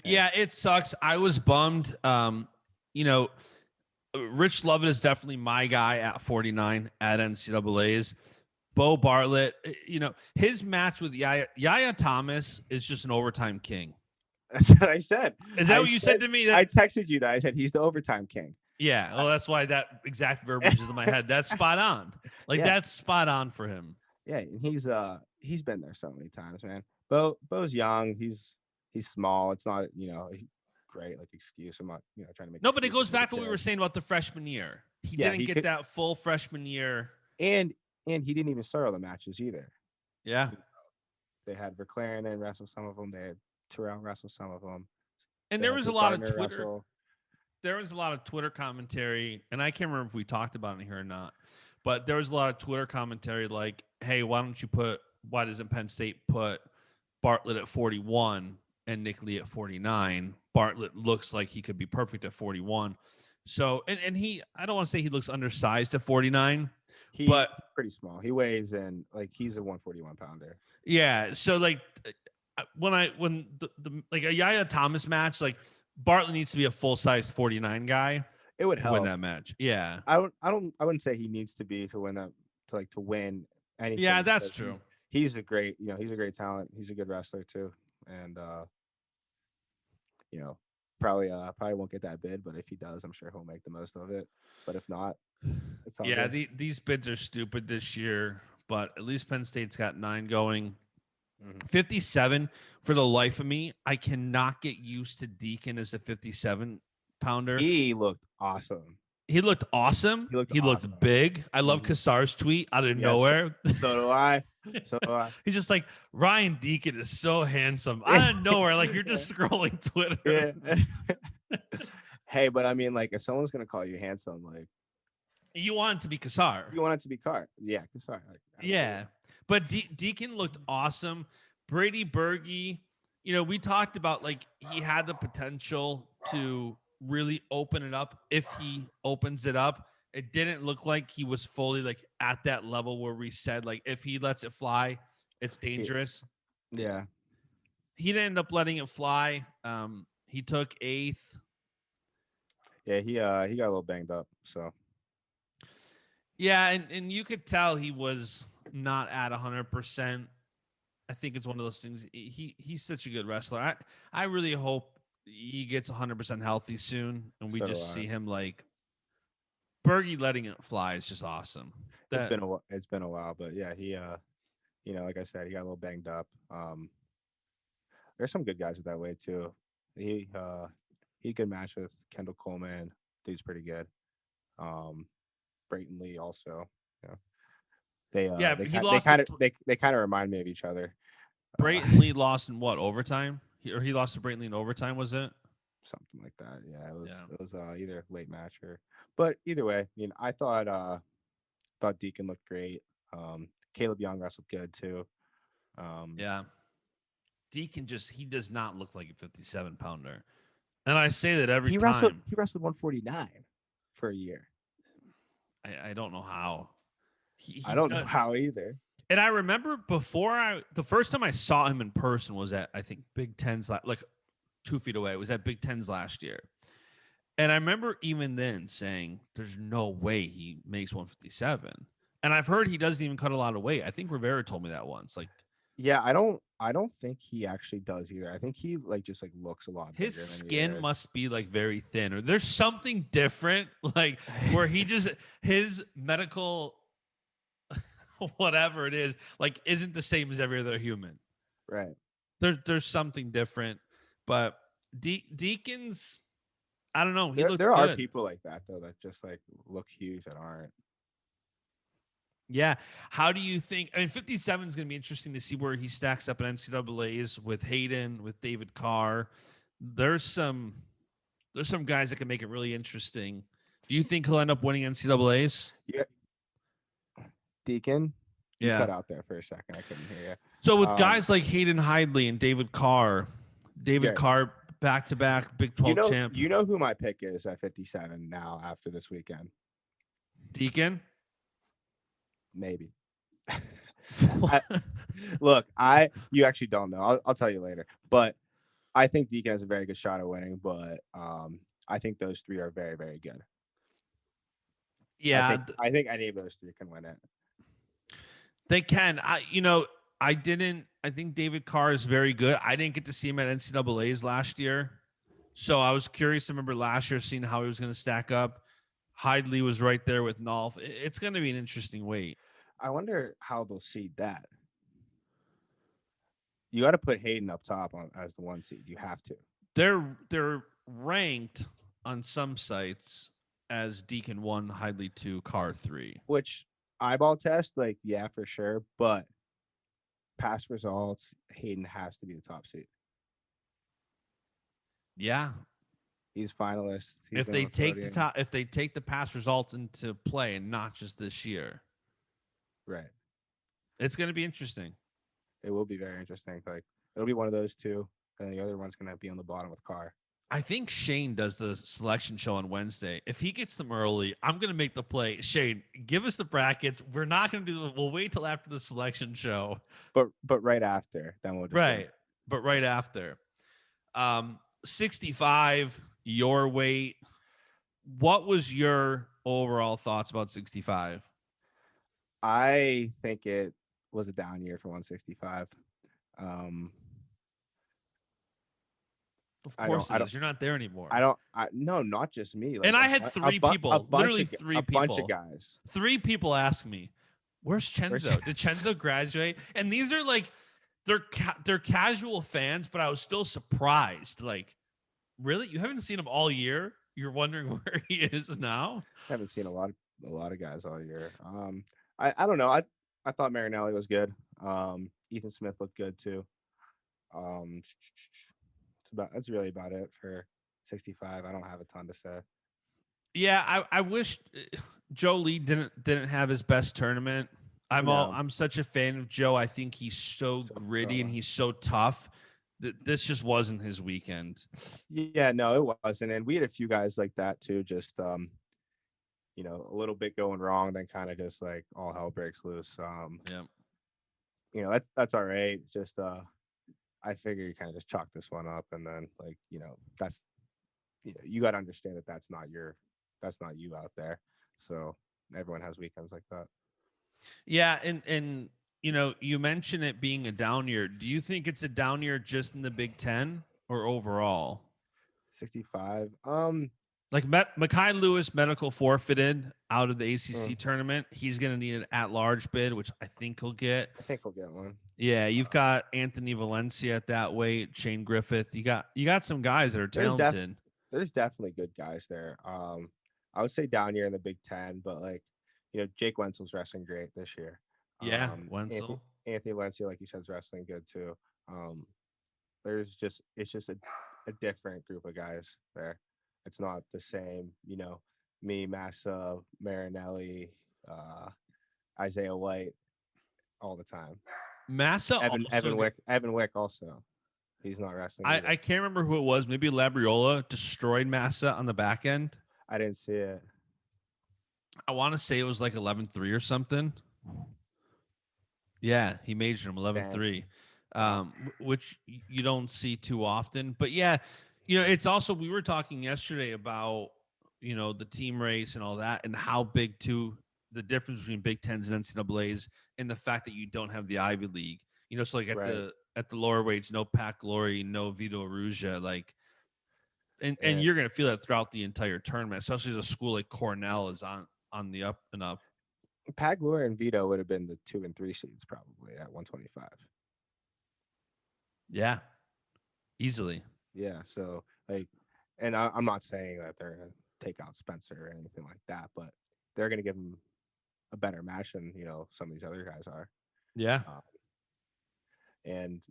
S3: hey.
S1: Yeah, it sucks. I was bummed. Rich Lovett is definitely my guy at 49 at NCAA's. Bo Bartlett, his match with Yaya Thomas is just an overtime king.
S3: That's what I said.
S1: Is that what you said to me?
S3: I texted you that. I said he's the overtime king.
S1: Yeah. Well, that's why that exact verbiage is in my head. That's spot on. That's spot on for him.
S3: Yeah, and he's been there so many times, man. Bo's young. He's small. It's not great like excuse. I'm not trying to make.
S1: No, but it goes back to what we were saying about the freshman year. He didn't get that full freshman year,
S3: and he didn't even start all the matches either.
S1: Yeah,
S3: they had Verclaren wrestle some of them. They had Terrell wrestle some of them.
S1: And there was a lot of Twitter. Wrestle. There was a lot of Twitter commentary, and I can't remember if we talked about it here or not. But there was a lot of Twitter commentary like, "Hey, why doesn't Penn State put Bartlett at 41 and Nick Lee at 49? Bartlett looks like he could be perfect at 41." So, and I don't want to say he looks undersized at 49. But
S3: pretty small. He weighs in like he's a 141 pounder.
S1: Yeah. So like when the like a Yaya Thomas match, like Bartlett needs to be a full size 49 guy.
S3: It would help
S1: win that match. Yeah.
S3: I wouldn't say he needs to be to win that to win anything.
S1: Yeah, that's true.
S3: He's a great talent. He's a good wrestler too. And probably won't get that bid, but if he does, I'm sure he'll make the most of it. But if not, it's all good.
S1: These bids are stupid this year, but at least Penn State's got 9 going. 57 for the life of me. I cannot get used to Deacon as a 57 pounder.
S3: He looked awesome.
S1: He looked awesome. He looked big. I love Kassar's tweet out of nowhere.
S3: So do I.
S1: He's just like, Ryan Deacon is so handsome. Out of nowhere, like you're just scrolling Twitter.
S3: Yeah. Hey, but I mean, like, if someone's gonna call you handsome, like,
S1: you want it to be Kassar.
S3: You want it to be Kassar. Yeah, Kassar.
S1: Yeah. But Deacon looked awesome. Brady Berge, we talked about like he had the potential to really open it up if he opens it up. It didn't look like he was fully like at that level where we said like if he lets it fly, it's dangerous.
S3: Yeah.
S1: He didn't end up letting it fly. He took 8th.
S3: Yeah, he got a little banged up, so.
S1: Yeah, and you could tell he was not at 100%. I think it's one of those things. He's such a good wrestler. I really hope he gets 100% healthy soon, and we just see him like Berge letting it fly is just awesome.
S3: It's been a while, but yeah, he like I said, he got a little banged up. There's some good guys that way too. He had a good match with Kendall Coleman. Dude's pretty good. Brayton Lee also. Yeah, they
S1: Yeah,
S3: they
S1: he
S3: kind they
S1: lost.
S3: kind of they kind of remind me of each other.
S1: Brayton Lee lost in what, overtime? He lost to Brayton Lee in overtime, was it?
S3: Something like that. Yeah,
S1: Yeah.
S3: it was either late match or, but either way, I mean, I thought Deacon looked great. Caleb Young wrestled good too. Um,
S1: Yeah. Deacon he does not look like a 57-pounder. And I say that every time.
S3: he wrestled 149 for a year.
S1: I don't know how. He
S3: I don't know
S1: does.
S3: how either.
S1: And I remember the first time I saw him in person was at, I think, Big Ten's, like 2 feet away. It was at Big Ten's last year. And I remember even then saying, there's no way he makes 157. And I've heard he doesn't even cut a lot of weight. I think Rivera told me that once. Like,
S3: Yeah, I don't think he actually does either. I think he like just like looks a lot
S1: his
S3: bigger than he
S1: skin
S3: is.
S1: must be like very thin, or there's something different, like where his medical whatever it is, like isn't the same as every other human.
S3: Right.
S1: There's something different, but Deacons, I don't know. He looked
S3: There are
S1: good.
S3: people like that though that just like look huge that aren't.
S1: Yeah. How do you think? I mean, 57 is going to be interesting to see where he stacks up in NCAA's with Hayden, with David Carr. There's some guys that can make it really interesting. Do you think he'll end up winning NCAA's?
S3: Yeah. Deacon, you
S1: Yeah.
S3: cut out there for a second. I couldn't hear you.
S1: So with guys like Hayden Hidley and David Carr back-to-back Big 12 champ.
S3: You know who my pick is at 57 now after this weekend?
S1: Deacon?
S3: Maybe. You actually don't know. I'll tell you later. But I think Deacon has a very good shot at winning, but I think those three are very, very good.
S1: Yeah.
S3: I think any of those three can win it.
S1: They can. I think David Carr is very good. I didn't get to see him at NCAA's last year. So I was curious to remember last year seeing how he was going to stack up. Hidley was right there with Nolf. It's going to be an interesting weight.
S3: I wonder how they'll seed that. You got to put Hayden up top as the 1 seed. You have to.
S1: They're ranked on some sites as Deacon 1, Hidley 2, Carr 3.
S3: Which eyeball test, like, yeah, for sure. But past results, Hayden has to be the top seed.
S1: Yeah.
S3: He's finalist.
S1: If they take the past results into play and not just this year.
S3: Right.
S1: It's going to be interesting.
S3: It will be very interesting. Like, it'll be one of those two, and the other one's going to be on the bottom with Carr.
S1: I think Shane does the selection show on Wednesday. If he gets them early, I'm going to make the play. Shane, give us the brackets. We're not going to we'll wait till after the selection show.
S3: But right after, then we'll just
S1: right. But right after. 65, your weight. What was your overall thoughts about 65?
S3: I think it was a down year for 165.
S1: Of course it is. You're not there anymore.
S3: No, not just me. Like,
S1: and I had three people, literally three people.
S3: A bunch of guys.
S1: 3 people ask me, where's Cenzo? Did Cenzo graduate? And these are like, they're casual fans, but I was still surprised. Like, really? You haven't seen him all year? You're wondering where he is now?
S3: I haven't seen a lot of guys all year. I don't know. I thought Marinelli was good. Ethan Smith looked good too. That's really about it for 65. I don't have a ton to say.
S1: Yeah, I wish Joe Lee didn't have his best tournament. I'm such a fan of Joe. I think he's so gritty and he's so tough. This just wasn't his weekend.
S3: Yeah, no, it wasn't. And we had a few guys like that too. Just a little bit going wrong, then kind of just like all hell breaks loose.
S1: Yeah.
S3: That's all right. Just I figure you kind of just chalk this one up, and then that's you got to understand that that's not you out there. So everyone has weekends like that.
S1: Yeah, and you mentioned it being a down year. Do you think it's a down year just in the Big Ten or overall?
S3: 65.
S1: Like Mekhi Lewis medical forfeited out of the ACC tournament. He's going to need an at-large bid, which I think he'll get.
S3: I think he'll get one.
S1: Yeah, you've got Anthony Valencia at that weight, Shane Griffith. You got some guys that are talented.
S3: There's definitely good guys there. I would say down here in the Big Ten, but like Jake Wenzel's wrestling great this year.
S1: Yeah,
S3: Anthony,
S1: Wenzel.
S3: Anthony Valencia, like you said, is wrestling good too. It's just a different group of guys there. It's not the same, me, Massa, Marinelli, uh, Isaiah White all the time.
S1: Massa also.
S3: Evan Wick also. He's not wrestling either.
S1: I can't remember who it was. Maybe Labriola destroyed Massa on the back end.
S3: I didn't see it.
S1: I want to say it was like 11-3 or something. Yeah, he majored him 11-3, which you don't see too often. But yeah, it's also, we were talking yesterday about, the team race and all that, and how big too the difference between Big Tens and NCAAs, and the fact that you don't have the Ivy League. So like at the lower weights, no Pat Glory, no Vito Arujau, like, and you're gonna feel that throughout the entire tournament, especially as a school like Cornell is on the up and up.
S3: Pat Glory and Vito would have been the 2 and 3 seeds probably at 125.
S1: Yeah, easily.
S3: Yeah, so like, and I'm not saying that they're gonna take out Spencer or anything like that, but they're gonna give him a better match than some of these other guys are.
S1: Yeah,
S3: and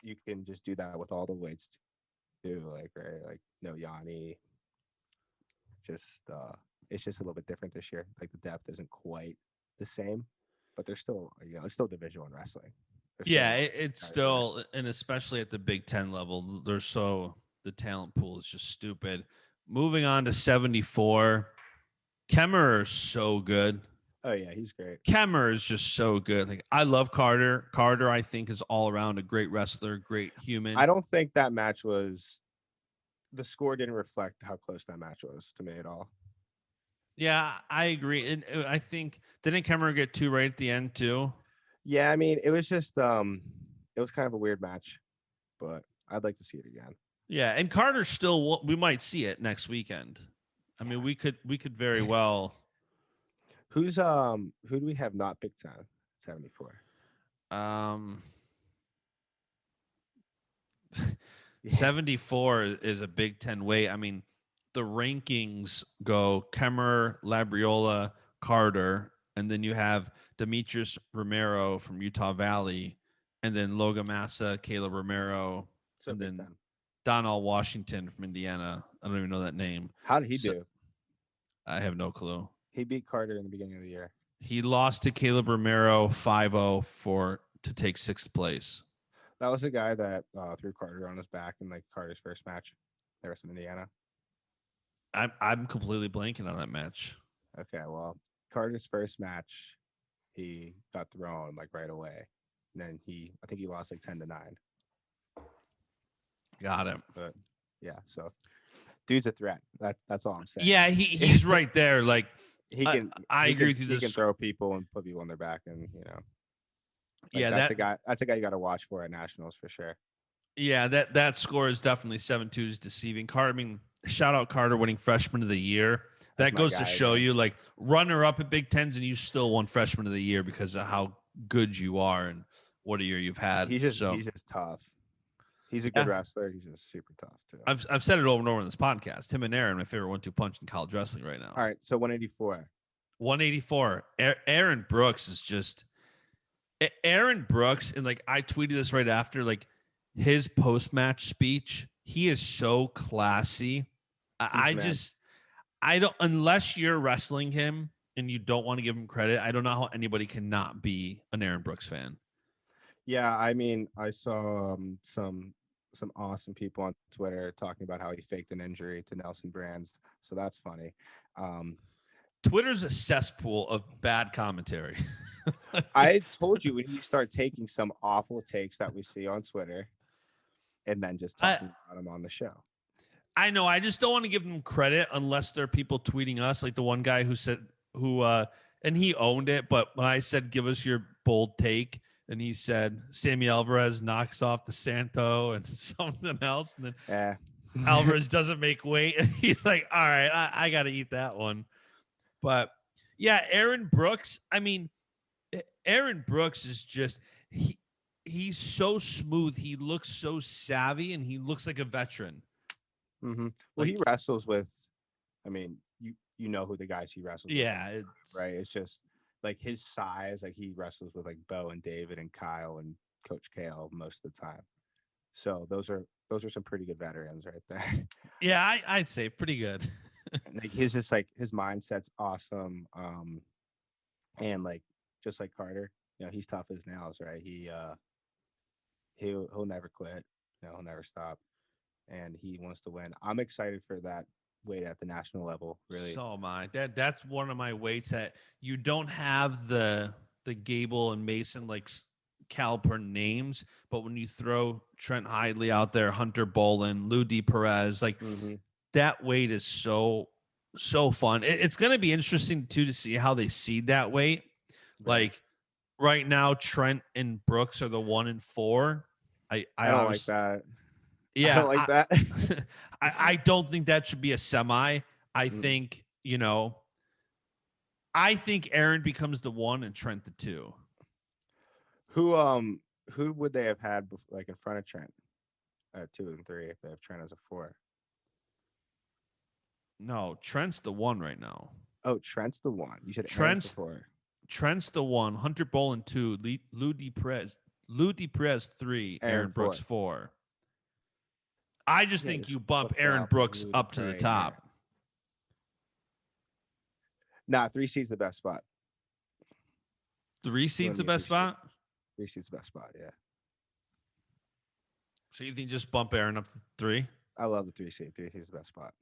S3: you can just do that with all the weights too, like no Yanni. Just it's just a little bit different this year. Like the depth isn't quite the same, but they're still it's still Division I wrestling.
S1: It's still, and especially at the Big Ten level, the talent pool is just stupid. Moving on to 74, Kemmerer is so good.
S3: Oh yeah, he's great.
S1: Kemmerer is just so good. Like, I love Carter. Carter, I think, is all around a great wrestler, great human.
S3: I don't think that match was. The score didn't reflect how close that match was to me at all.
S1: Yeah, I agree. And I think, didn't Kemmerer get 2 right at the end too?
S3: Yeah, I mean, it was just it was kind of a weird match, but I'd like to see it again.
S1: Yeah, and Carter still, we might see it next weekend. I mean, we could very well.
S3: Who do we have not Big Ten 74?
S1: 74 is a Big Ten weight. I mean, the rankings go Kemmerer, Labriola, Carter, and then you have Demetrius Romero from Utah Valley, and then Logan Massa, Caleb Romero, and then Donald Washington from Indiana. I don't even know that name.
S3: How did he do?
S1: I have no clue.
S3: He beat Carter in the beginning of the year.
S1: He lost to Caleb Romero 5-0 to take 6th place.
S3: That was the guy that threw Carter on his back in like Carter's first match. There was in Indiana.
S1: I'm completely blanking on that match.
S3: Okay, well, Carter's first match, he got thrown like right away, and then I think he lost like 10-9.
S1: Got him.
S3: But yeah, so dude's a threat. That's all I'm saying.
S1: Yeah, he's right there. Like, I agree with you.
S3: He can throw people and put people on their back, and
S1: yeah,
S3: that's a guy. That's a guy you got to watch for at nationals for sure.
S1: Yeah, that score is definitely 7-2 is deceiving. Carter, I mean, shout out Carter winning Freshman of the Year. That goes to show you, like, runner up at Big Tens, and you still won Freshman of the Year because of how good you are and what a year you've had.
S3: He's just tough. He's a good wrestler. He's just super tough too.
S1: I've said it over and over in this podcast. Him and Aaron, my favorite 1-2 punch in college wrestling right now.
S3: All right, so 184.
S1: 184. Aaron Brooks is just Aaron Brooks, and like I tweeted this right after, like his post-match speech. He is so classy. I don't, unless you're wrestling him and you don't want to give him credit, I don't know how anybody cannot be an Aaron Brooks fan.
S3: Yeah, I mean, I saw some awesome people on Twitter talking about how he faked an injury to Nelson Brands, so that's funny.
S1: Twitter's a cesspool of bad commentary.
S3: I told you, when you start taking some awful takes that we see on Twitter and then just talking about them on the show.
S1: I know. I just don't want to give them credit unless there are people tweeting us, like the one guy who said, and he owned it. But when I said, give us your bold take, and he said, Sammy Alvarez knocks off the Santo and something else. And then Alvarez doesn't make weight. And he's like, all right, I got to eat that one. But yeah, Aaron Brooks, I mean, Aaron Brooks is just, he's so smooth. He looks so savvy, and he looks like a veteran.
S3: Mm-hmm. Well, he wrestles with, I mean, you know who the guys he wrestles
S1: Yeah,
S3: with, right? It's just like his size, like he wrestles with like Bo and David and Kyle and Coach Kale most of the time. So those are some pretty good veterans right there.
S1: yeah, I'd say pretty good.
S3: And like his just like his mindset's awesome. And like just like Carter, he's tough as nails, right? He'll never quit. He'll never stop, and he wants to win. I'm excited for that weight at the national level. Really,
S1: So am I. That's one of my weights that you don't have the Gable and Mason like caliber names, but when you throw Trent Hidley out there, Hunter Bolin, Lou D. Perez, like that weight is so fun. It's going to be interesting too to see how they seed that weight.
S3: Right.
S1: Like right now, Trent and Brooks are the 1 and 4. I
S3: don't like that.
S1: Yeah,
S3: I don't like that.
S1: I don't think that should be a semi. I think, I think Aaron becomes the 1 and Trent the 2.
S3: Who would they have had like in front of Trent at 2 and 3 if they have Trent as a 4?
S1: No, Trent's the 1 right now.
S3: Oh, Trent's the 1. You said
S1: Trent's
S3: the 4.
S1: Trent's the 1. Hunter Bolin 2. Lou D. Perez 3. Aaron Brooks 4. I just think you bump Aaron Brooks up to the top.
S3: Nah, 3 seed's the best spot.
S1: 3 seed's the best spot?
S3: 3 seed's the best spot, yeah.
S1: So you think just bump Aaron up to 3?
S3: I love the 3 seed. 3 seed's the best spot.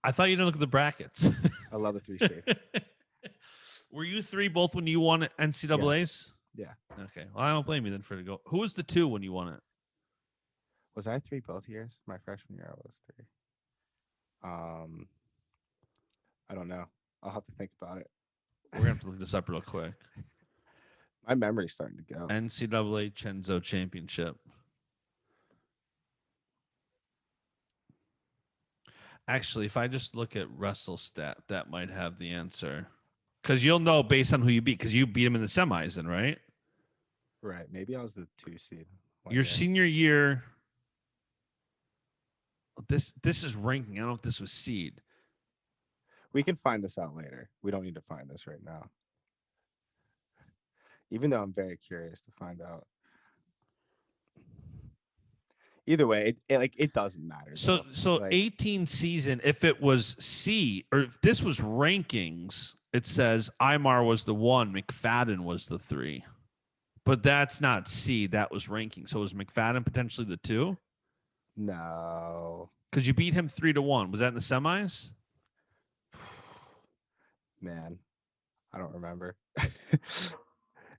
S1: I thought you didn't look at the brackets.
S3: I love the 3 seed.
S1: Were you 3 both when you won NCAAs?
S3: Yes. Yeah.
S1: Okay. Well, I don't blame you then for it to go. Who was the 2 when you won it?
S3: Was I 3 both years? My freshman year, I was 3. I don't know. I'll have to think about it.
S1: We're gonna have to look this up real quick.
S3: My memory's starting to go.
S1: NCAA Cenzo Championship. Actually, if I just look at WrestleStat, that might have the answer. Because you'll know based on who you beat, because you beat him in the semis, then, right?
S3: Right. Maybe I was the 2 seed.
S1: Your senior year. This is ranking. I don't know if this was seed.
S3: We can find this out later. We don't need to find this right now. Even though I'm very curious to find out. Either way, it doesn't matter.
S1: So 18 season, if it was C, or if this was rankings, it says Imar was the 1, McFadden was the 3. But that's not C, that was ranking. So was McFadden potentially the 2?
S3: No.
S1: Because you beat him 3-1. Was that in the semis?
S3: Man, I don't remember.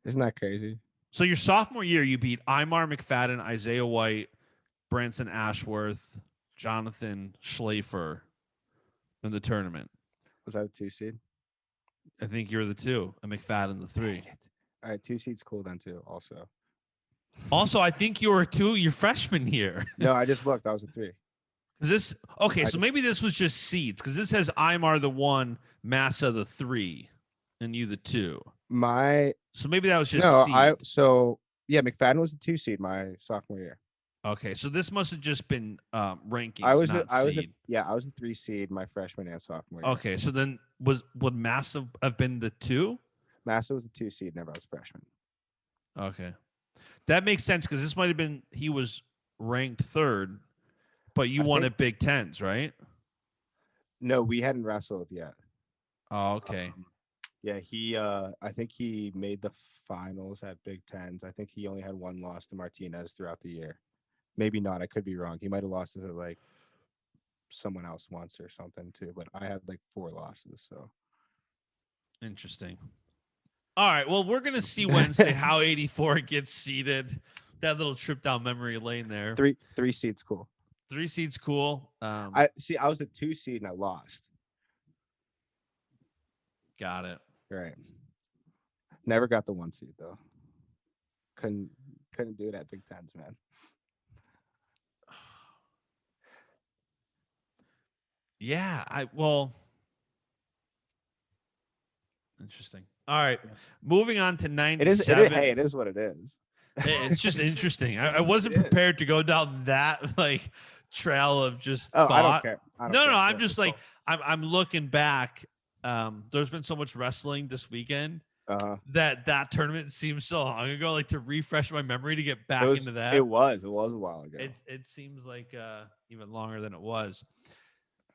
S3: Isn't that crazy?
S1: So your sophomore year, you beat Imar McFadden, Isaiah White, Branson Ashworth, Jonathan Schlafer in the tournament.
S3: Was that a 2 seed?
S1: I think you're the 2, and McFadden the 3.
S3: All right, 2 seeds cool then too.
S1: Also, I think you were 2 your freshman year.
S3: No, I just looked. I was a 3.
S1: Maybe this was just seeds because this has Imar the 1, Massa the 3, and you the 2. So maybe that was just seed.
S3: McFadden was the 2 seed my sophomore year.
S1: Okay, so this must have just been rankings.
S3: I was a 3 seed my freshman and sophomore year.
S1: Okay, so then would Massa have been the 2?
S3: Massa was the 2 seed whenever I was a freshman.
S1: Okay, that makes sense because this might have been he was ranked 3rd. But you won at Big Tens, right?
S3: No, we hadn't wrestled yet.
S1: Oh, okay.
S3: I think he made the finals at Big Tens. I think he only had 1 loss to Martinez throughout the year. Maybe not. I could be wrong. He might have lost to like someone else once or something too. But I had like 4 losses. So
S1: interesting. All right. Well, we're gonna see Wednesday how 84 gets seeded. That little trip down memory lane there.
S3: 3 seeds, cool.
S1: 3 seeds, cool.
S3: I was the 2 seed and I lost.
S1: Got it.
S3: Right. Never got the 1 seed though. Couldn't do it at Big Tens, man.
S1: Yeah. Interesting. All right. Moving on to 97.
S3: It is what it is.
S1: It's just interesting. I wasn't prepared to go down that trail of just thought.
S3: I don't care.
S1: No. I'm just like I'm looking back there's been so much wrestling this weekend
S3: Uh-huh.
S1: that tournament seems so long ago. Like to refresh my memory to get back into that.
S3: It was a while ago.
S1: It seems like even longer than it was.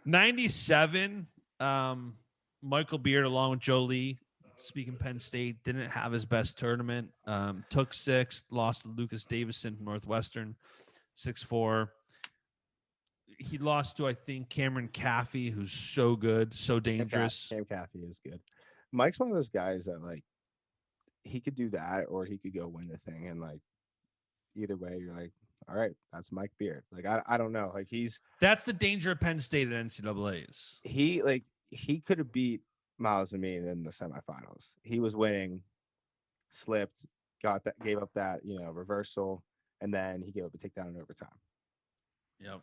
S1: 97. Michael Beard along with Joe Lee, speaking Penn State, didn't have his best tournament. Took sixth, lost to Lucas Davison from Northwestern, 6-4. He lost to, I think, Cameron Caffey, who's so good, so dangerous.
S3: Cam Caffey is good. Mike's one of those guys that like he could do that or he could go win the thing, and like either way, you're like, all right, that's Mike Beard. Like I don't know, like
S1: that's the danger of Penn State at NCAA's.
S3: He could have beat Miles Amin in the semifinals. He was winning, slipped, gave up that reversal, and then he gave up a takedown in overtime.
S1: Yep.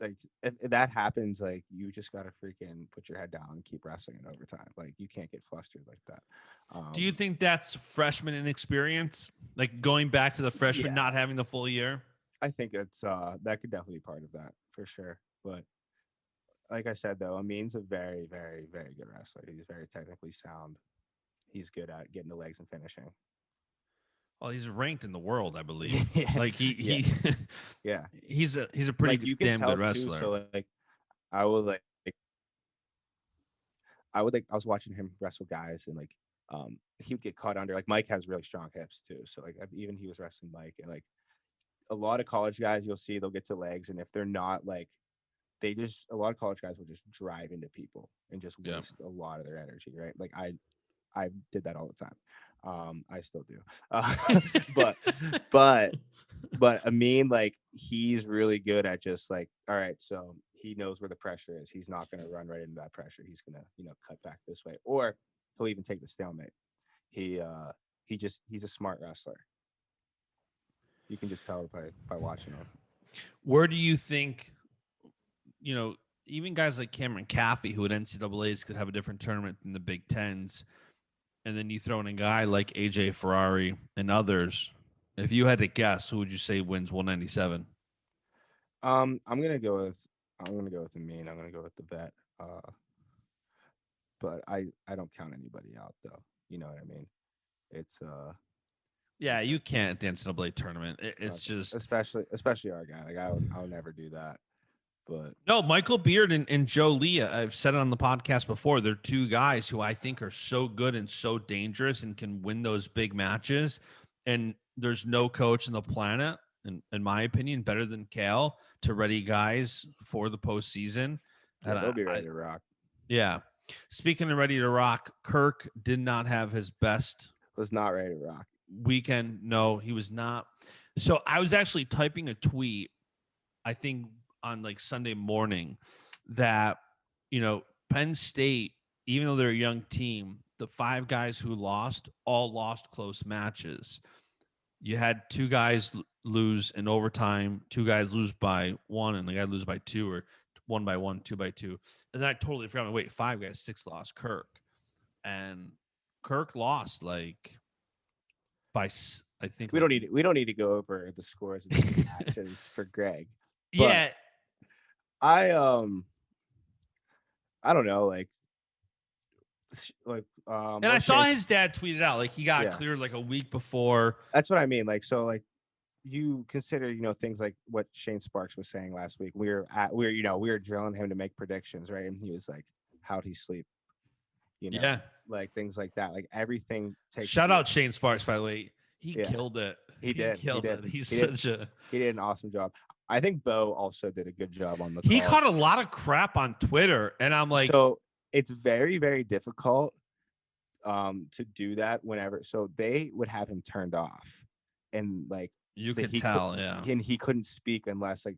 S3: Like if that happens, like you just gotta freaking put your head down and keep wrestling in overtime. Like you can't get flustered like that.
S1: Do you think that's freshman inexperience? Like going back to the freshman not having the full year?
S3: I think it's that could definitely be part of that for sure. But like I said, though, Amin's a very, very, very good wrestler. He's very technically sound. He's good at getting the legs and finishing.
S1: Well, he's ranked in the world, I believe. Like he
S3: yeah.
S1: He's a pretty
S3: like,
S1: damn good wrestler.
S3: Too, so like I was watching him wrestle guys, and like he would get caught under. Like Mike has really strong hips too, so like even he was wrestling Mike, and like a lot of college guys you'll see they'll get to legs, and if they're not like a lot of college guys will just drive into people and just waste a lot of their energy, right? Like I did that all the time. I still do. But Amin, like he's really good at just like, all right, so he knows where the pressure is. He's not going to run right into that pressure. He's going to, cut back this way, or he'll even take the stalemate. He's a smart wrestler. You can just tell by watching him.
S1: Where do you think, even guys like Cameron Caffey, who at NCAA's could have a different tournament than the Big Tens, and then you throw in a guy like AJ Ferrari and others, if you had to guess, who would you say wins 197?
S3: I'm gonna go with Amin. I'm gonna go with the vet. But I don't count anybody out though. You know what I mean? It's
S1: yeah, you can't at the NCAA tournament. It's just
S3: especially our guy. Like I'll never do that. But
S1: no, Michael Beard and Joe Lee, I've said it on the podcast before. They're two guys who I think are so good and so dangerous and can win those big matches. And there's no coach on the planet, in my opinion, better than Cal to ready guys for the postseason.
S3: They'll be ready to rock.
S1: Yeah. Speaking of ready to rock, Kirk did not have his best.
S3: Was not ready to rock
S1: weekend. No, he was not. So I was actually typing a tweet, I think on like Sunday morning, that, Penn State, even though they're a young team, the 5 guys who lost all lost close matches. You had 2 guys lose in overtime, 2 guys lose by 1, and the guy lose by 2, or 1 by 1, 2 by 2. And then I totally forgot. Wait, 5 guys, 6 lost. Kirk. And Kirk lost like by, I think
S3: we don't need to go over the scores of the matches for Greg.
S1: Yeah.
S3: I don't know, and
S1: I saw his dad tweeted out like he got cleared like a week before.
S3: That's what I mean. Like, so like you consider, things like what Shane Sparks was saying last week. We were drilling him to make predictions, right? And he was like, how'd he sleep? Like things like that. Like everything takes.
S1: Shout out Shane Sparks, by the way. He killed it.
S3: He did.
S1: He
S3: did an awesome job. I think Bo also did a good job on the
S1: call. He
S3: call.
S1: caught a lot of crap on Twitter, and I'm like,
S3: so it's very, very difficult to do that whenever. So they would have him turned off, and like
S1: you could tell,
S3: and he couldn't speak unless like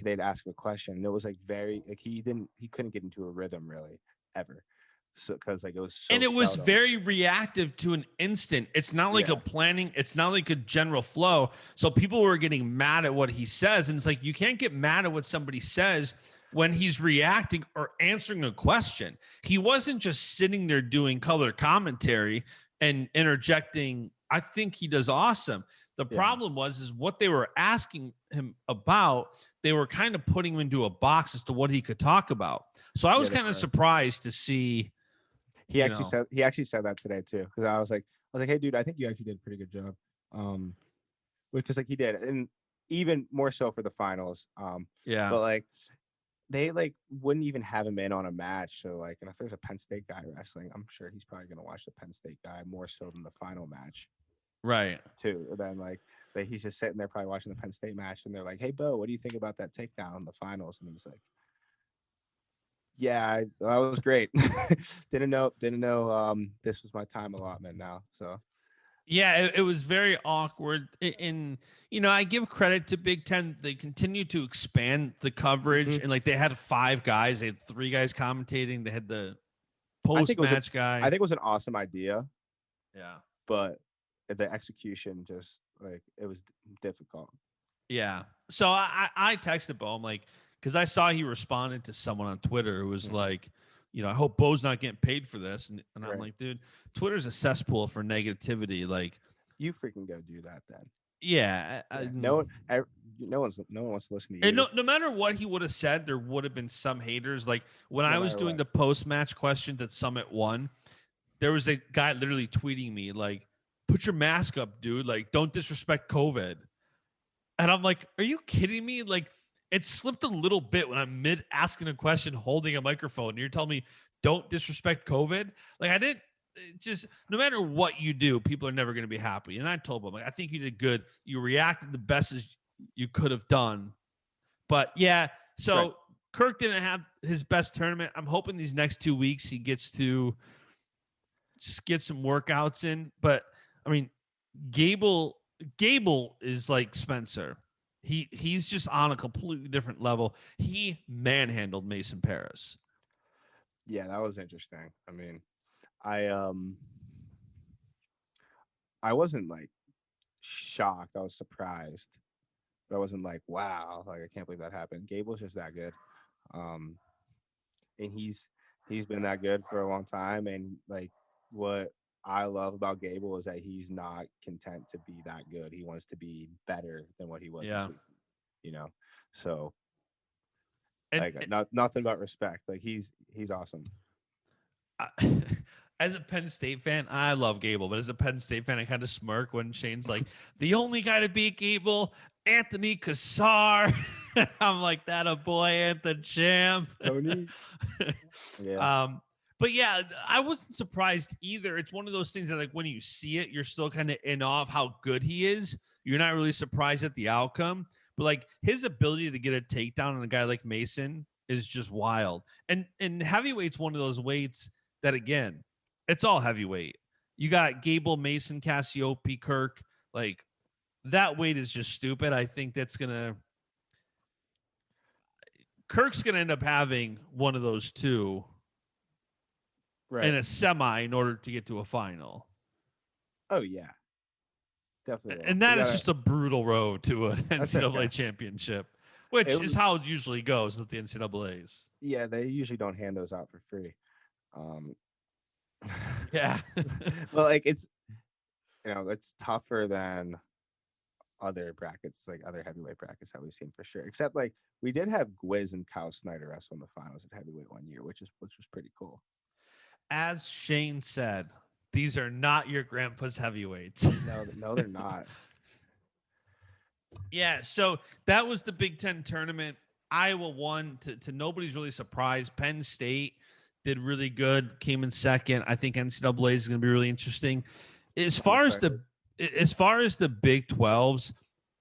S3: they'd ask him a question. And it was like very like he couldn't get into a rhythm really ever. So because like it was so
S1: and it was
S3: seldom.
S1: very reactive to an instant. It's not like a planning, it's not like a general flow. So people were getting mad at what he says, and it's like you can't get mad at what somebody says when he's reacting or answering a question. He wasn't just sitting there doing color commentary and interjecting. I think he does awesome. The
S3: Yeah.
S1: problem is what they were asking him about, they were kind of putting him into a box as to what he could talk about. So I was kind of surprised to see.
S3: He actually said that today too, because I was like, hey, dude, I think you actually did a pretty good job. Because like he did, and even more so for the finals.
S1: Yeah.
S3: But like they like wouldn't even have him in on a match. So like, and if there's a Penn State guy wrestling, I'm sure he's probably gonna watch the Penn State guy more so than the final match.
S1: Right.
S3: Too. And then like he's just sitting there probably watching the Penn State match, and they're like, hey, Bo, what do you think about that takedown in the finals? And he's like, yeah, that was great. didn't know this was my time allotment now. So
S1: yeah, it was very awkward. And I give credit to Big Ten. They continue to expand the coverage, and like they had 5 guys. They had 3 guys commentating. They had the post-match guy.
S3: I think it was an awesome idea.
S1: Yeah.
S3: But the execution just like it was difficult.
S1: Yeah. So I texted Bo. I'm like, because I saw he responded to someone on Twitter who was like, I hope Bo's not getting paid for this. And I'm like, dude, Twitter's a cesspool for negativity. Like,
S3: you freaking go do that then.
S1: Yeah.
S3: No one wants to listen to you.
S1: And no matter what he would have said, there would have been some haters. Like when I was doing the post-match questions at Summit 1, there was a guy literally tweeting me like, put your mask up, dude. Like, don't disrespect COVID. And I'm like, are you kidding me? Like, it slipped a little bit when I'm mid asking a question, holding a microphone. And you're telling me, don't disrespect COVID. Like, I didn't. Just no matter what you do, people are never going to be happy. And I told them, like, I think you did good. You reacted the best as you could have done. But yeah, so Kirk didn't have his best tournament. I'm hoping these next 2 weeks he gets to just get some workouts in. But I mean, Gable is like Spencer. He's just on a completely different level. He manhandled Mason Paris.
S3: Yeah, that was interesting. I mean, I wasn't like shocked. I was surprised, but I wasn't like, wow, like I can't believe that happened. Gable's just that good. And he's been that good for a long time. And like what I love about Gable is that he's not content to be that good. He wants to be better than what he was this week, So nothing but respect. Like he's awesome.
S1: As a Penn State fan, I love Gable, but as a Penn State fan, I kind of smirk when Shane's like, the only guy to beat Gable, Anthony Cassar. I'm like, that a boy, Anthony Champ.
S3: Tony. Yeah.
S1: But yeah, I wasn't surprised either. It's one of those things that like when you see it, you're still kind of in awe of how good he is. You're not really surprised at the outcome, but like his ability to get a takedown on a guy like Mason is just wild. And heavyweight's one of those weights that, again, it's all heavyweight. You got Gable, Mason, Cassiope, Kirk. Like, that weight is just stupid. I think Kirk's going to end up having one of those two in a semi in order to get to a final.
S3: Oh, yeah. Definitely.
S1: And that is just a brutal road to an NCAA championship, which is how it usually goes at the NCAAs.
S3: Yeah, they usually don't hand those out for free.
S1: Yeah.
S3: Well, like it's tougher than other brackets, like other heavyweight brackets that we've seen for sure. Except like we did have Gwiz and Kyle Snyder wrestle in the finals at heavyweight one year, which was pretty cool.
S1: As Shane said, these are not your grandpa's heavyweights.
S3: No, they're not.
S1: Yeah, so that was the Big Ten tournament. Iowa won to nobody's really surprised. Penn State did really good, came in second. I think NCAA is going to be really interesting. As far as the Big 12s,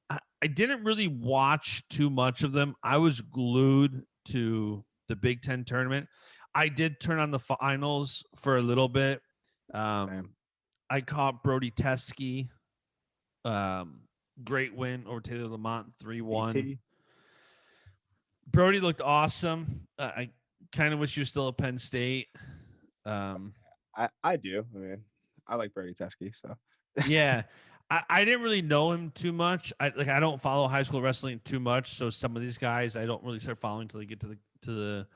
S1: I didn't really watch too much of them. I was glued to the Big Ten tournament. I did turn on the finals for a little bit. I caught Brody Teske. Great win over Taylor Lamont, 3-1. Brody looked awesome. I kind of wish you were still at Penn State.
S3: I do. I mean, I like Brody Teske, so
S1: yeah. I didn't really know him too much. I don't follow high school wrestling too much, so some of these guys I don't really start following until they get to the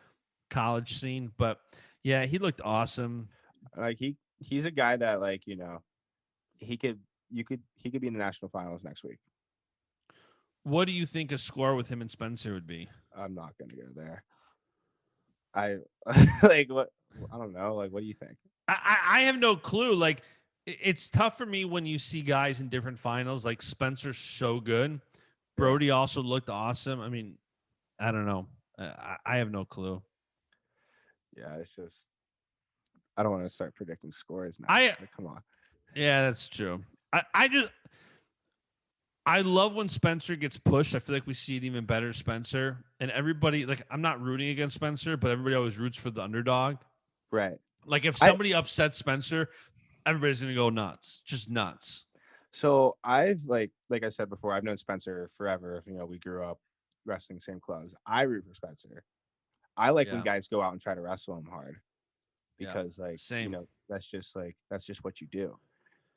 S1: college scene. But yeah, he looked awesome.
S3: Like he's a guy that like he could he could be in the national finals next week.
S1: What do you think a score with him and Spencer would be?
S3: I'm not gonna go there. I like what I don't know. Like, what do you think?
S1: I have no clue. Like, it's tough for me when you see guys in different finals. Like Spencer's so good. Brody also looked awesome. I mean, I don't know. I have no clue.
S3: Yeah, it's just I don't want to start predicting scores now. Like, come on.
S1: Yeah, that's true. I love when Spencer gets pushed. I feel like we see it even better, Spencer. And everybody, like, I'm not rooting against Spencer, but everybody always roots for the underdog.
S3: Right.
S1: Like, if somebody upsets Spencer, everybody's gonna go nuts, just nuts.
S3: So I've like I said before, I've known Spencer forever. You know, we grew up wrestling same clubs. I root for Spencer. I like when guys go out and try to wrestle him hard because
S1: same.
S3: You know, that's just what you do.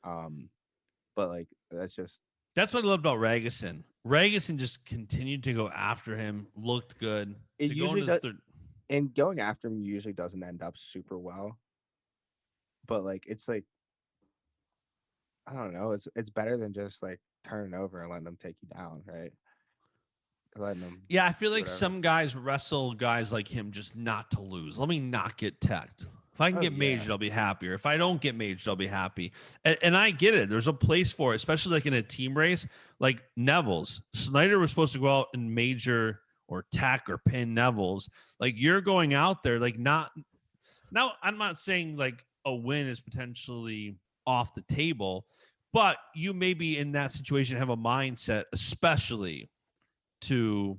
S3: But like that's
S1: what I loved about Ragusan. Ragusan just continued to go after him, looked good.
S3: It usually does, and going after him usually doesn't end up super well. But like it's like I don't know, it's better than just like turning over and letting them take you down, right? Letting them.
S1: Yeah, I feel like some guys wrestle guys like him just not to lose. Let me not get teched. If I can get maged, I'll be happier. If I don't get maged, I'll be happy. And I get it. There's a place for it, especially like in a team race. Like Neville's. Snyder was supposed to go out and major or tack or pin Neville's. Like you're going out there, like not. Now, I'm not saying like a win is potentially off the table, but you maybe in that situation have a mindset, especially to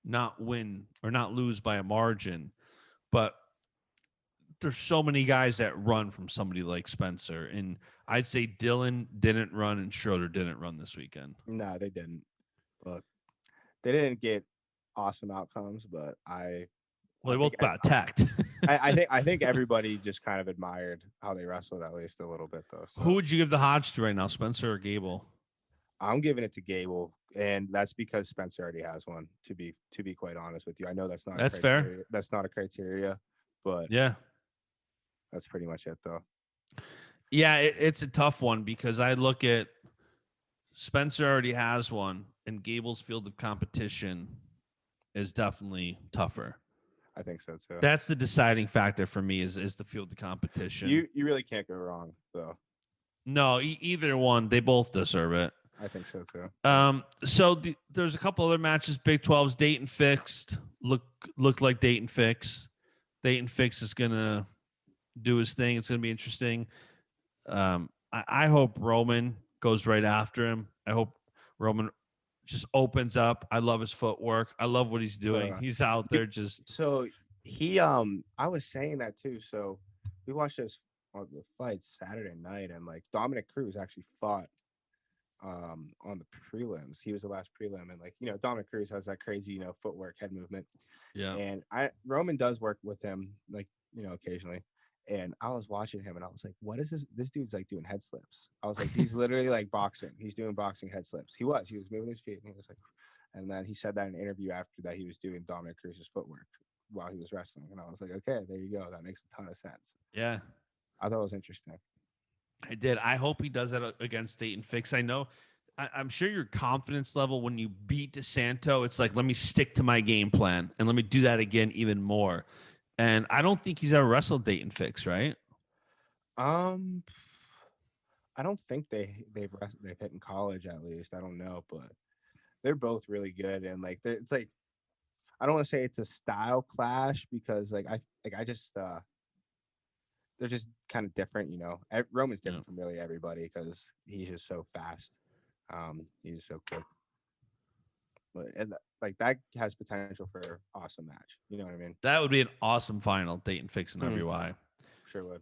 S1: not win or not lose by a margin. But there's so many guys that run from somebody like Spencer. And I'd say Dylan didn't run and Schroeder didn't run this weekend.
S3: No, they didn't. But they didn't get awesome outcomes, but
S1: they both got attacked.
S3: I think everybody just kind of admired how they wrestled at least a little bit though. So.
S1: Who would you give the Hodge to right now, Spencer or Gable?
S3: I'm giving it to Gable, and that's because Spencer already has one. To be quite honest with you, I know that's
S1: fair.
S3: That's not a criteria, but
S1: yeah,
S3: that's pretty much it though.
S1: Yeah, it's a tough one because I look at Spencer already has one, and Gable's field of competition is definitely tougher.
S3: I think so too.
S1: That's the deciding factor for me is the field of competition.
S3: You really can't go wrong though.
S1: No, either one, they both deserve it.
S3: I think so too.
S1: So there's a couple other matches. Big 12's Dayton fixed. Looked like Dayton fix. Dayton fix is gonna do his thing. It's gonna be interesting. I hope Roman goes right after him. I hope Roman just opens up. I love his footwork. I love what he's doing. He's out there just.
S3: So he I was saying that too. So we watched the fights Saturday night, and like Dominic Cruz actually fought on the prelims. He was the last prelim, and like Dominic Cruz has that crazy footwork, head movement.
S1: Yeah.
S3: And Roman does work with him like occasionally. And I was watching him, and I was like, "What is this? This dude's like doing head slips." I was like, "He's literally like boxing. He's doing boxing head slips." He was moving his feet, and he was like, and then he said that in an interview after that he was doing Dominic Cruz's footwork while he was wrestling, and I was like, "Okay, there you go. That makes a ton of sense."
S1: Yeah,
S3: I thought it was interesting.
S1: I did. I hope he does that against Dayton Fix. I know. I'm sure your confidence level when you beat DeSanto, it's like, let me stick to my game plan and let me do that again even more. And I don't think he's ever wrestled Dayton Fix, right?
S3: I don't think they've hit in college, at least. I don't know, but they're both really good, and like it's like I don't want to say it's a style clash because like I just they're just kind of different, Roman's different from really everybody because he's just so fast. He's just so quick. But like that has potential for an awesome match. You know what I mean?
S1: That would be an awesome final, Dayton Fix and WI.
S3: Sure would.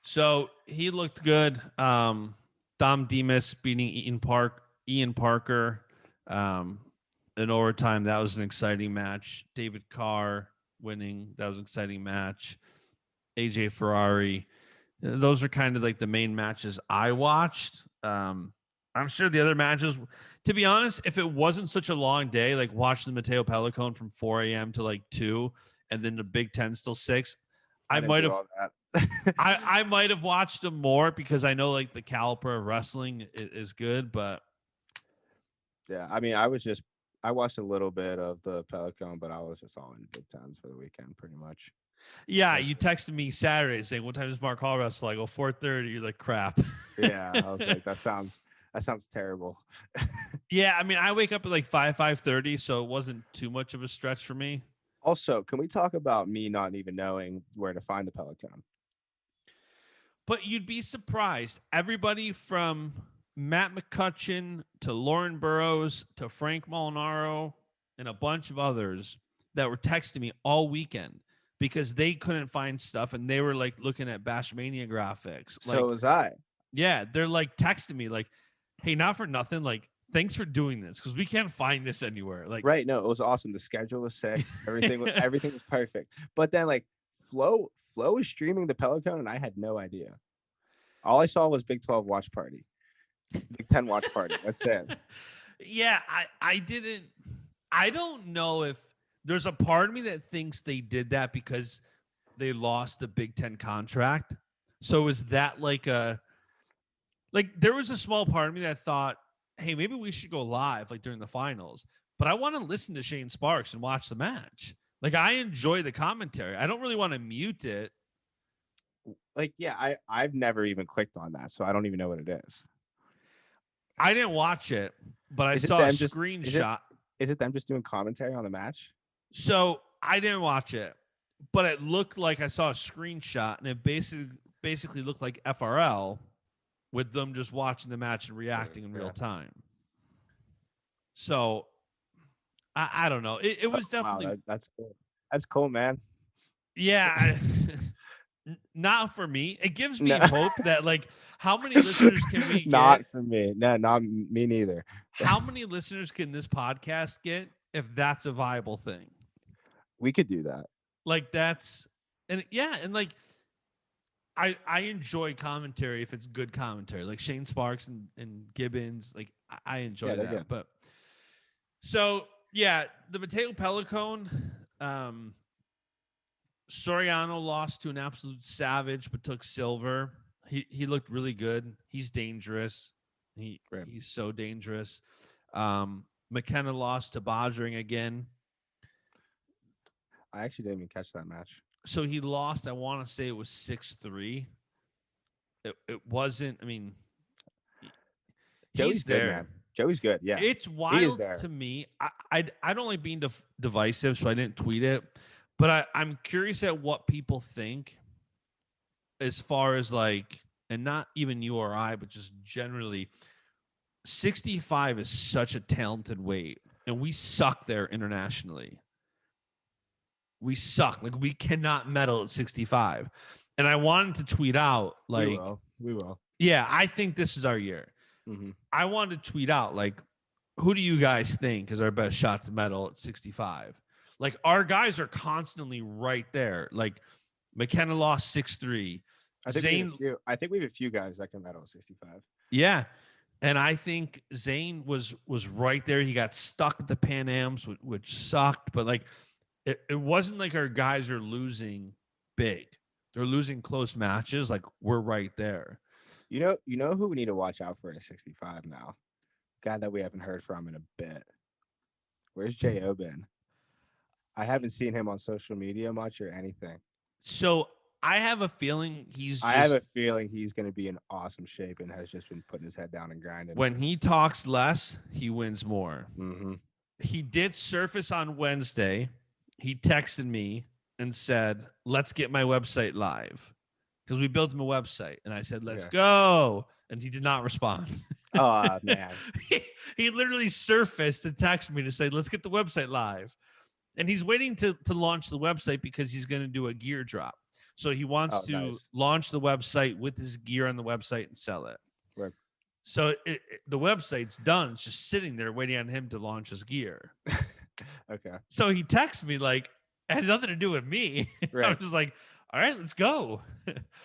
S1: So he looked good. Dom Demas beating Ian Parker in overtime. That was an exciting match. David Carr winning. That was an exciting match. AJ Ferrari. Those are kind of like the main matches I watched. I'm sure the other matches, to be honest, if it wasn't such a long day, like watch the Mateo Pellicone from 4 a.m. to like 2, and then the Big Ten still 6, I
S3: didn't
S1: might
S3: do
S1: have
S3: all that.
S1: I might have watched him more because I know like the caliber of wrestling is good, but
S3: Yeah, I mean, I watched a little bit of the Pellicone, but I was just all in Big Tens for the weekend, pretty much.
S1: yeah,
S3: Like,
S1: you texted me Saturday saying what time is Mark Hall wrestle? I go 4:30. You're like crap.
S3: yeah, I was like, that sounds terrible.
S1: Yeah, I mean, I wake up at like 5:30, so it wasn't too much of a stretch for me.
S3: Also, can we talk about me not even knowing where to find the Pellicone?
S1: But you'd be surprised. Everybody from Matt McCutcheon to Lauren Burrows to Frank Molinaro and a bunch of others that were texting me all weekend because they couldn't find stuff and they were like looking at Baschamania graphics.
S3: So
S1: Like,
S3: was I.
S1: yeah, they're like texting me like, hey, not for nothing. Like, thanks for doing this because we can't find this anywhere. Like,
S3: Right? No, it was awesome. The schedule was sick. Everything was perfect. But then like Flo was streaming the Pellicone, and I had no idea. All I saw was Big 12 watch party, Big 10 watch party. That's it.
S1: Yeah, I don't know if there's a part of me that thinks they did that because they lost a Big Ten contract. So is that like there was a small part of me that thought, hey, maybe we should go live like during the finals. But I want to listen to Shane Sparks and watch the match. Like I enjoy the commentary. I don't really want to mute it.
S3: Like, yeah, I've never even clicked on that, so I don't even know what it is.
S1: I didn't watch it, but I
S3: Is it
S1: saw a
S3: them
S1: screenshot.
S3: Is it them just doing commentary on the match?
S1: So I didn't watch it, but it looked like I saw a screenshot, and it basically looked like FRL with them just watching the match and reacting in real time. So I don't know. It was definitely
S3: wow, that's cool. That's cool, man.
S1: Yeah. Not for me. It gives me
S3: No.
S1: hope that like how many listeners can we get?
S3: Not for me. No, not me neither.
S1: How many listeners can this podcast get if that's a viable thing?
S3: We could do that.
S1: Like that's and yeah, and like I enjoy commentary if it's good commentary, like Shane Sparks and Gibbons. Like I enjoy that. Good. But so yeah, the Mateo Pellicone, Soriano lost to an absolute savage, but took silver. He looked really good. He's dangerous. He's so dangerous. McKenna lost to Bajring again.
S3: I actually didn't even catch that match.
S1: So he lost. I want to say it was 6-3. It wasn't. I mean,
S3: Joey's
S1: there.
S3: Good, man. Joey's good. Yeah,
S1: it's wild to me. I don't like being divisive, so I didn't tweet it. But I'm curious at what people think as far as like, and not even you or I, but just generally, 65 is such a talented weight, and we suck there internationally. We suck. Like, we cannot medal at 65. And I wanted to tweet out, like,
S3: we will.
S1: Yeah, I think this is our year.
S3: Mm-hmm.
S1: I wanted to tweet out, like, who do you guys think is our best shot to medal at 65? Like, our guys are constantly right there. Like, McKenna lost 6-3.
S3: I think we have a few guys that can medal at 65.
S1: Yeah. And I think Zane was right there. He got stuck at the Pan Ams, which sucked. But, like, it wasn't like our guys are losing big. They're losing close matches. Like, we're right there.
S3: You know who we need to watch out for at 65 now? Guy that we haven't heard from in a bit. Where's J.O. been? I haven't seen him on social media much or anything.
S1: So I have a feeling he's
S3: going to be in awesome shape and has just been putting his head down and grinding.
S1: When he talks less, he wins more.
S3: Mm-hmm.
S1: He did surface on Wednesday. He texted me and said, let's get my website live. Because we built him a website. And I said, let's go. And he did not respond.
S3: Oh, man.
S1: he literally surfaced and texted me to say, let's get the website live. And he's waiting to launch the website because he's going to do a gear drop. So he wants to launch the website with his gear on the website and sell it.
S3: Right.
S1: So the website's done. It's just sitting there waiting on him to launch his gear.
S3: Okay.
S1: So he texts me like, it has nothing to do with me. Right. I'm just like, all right, let's go.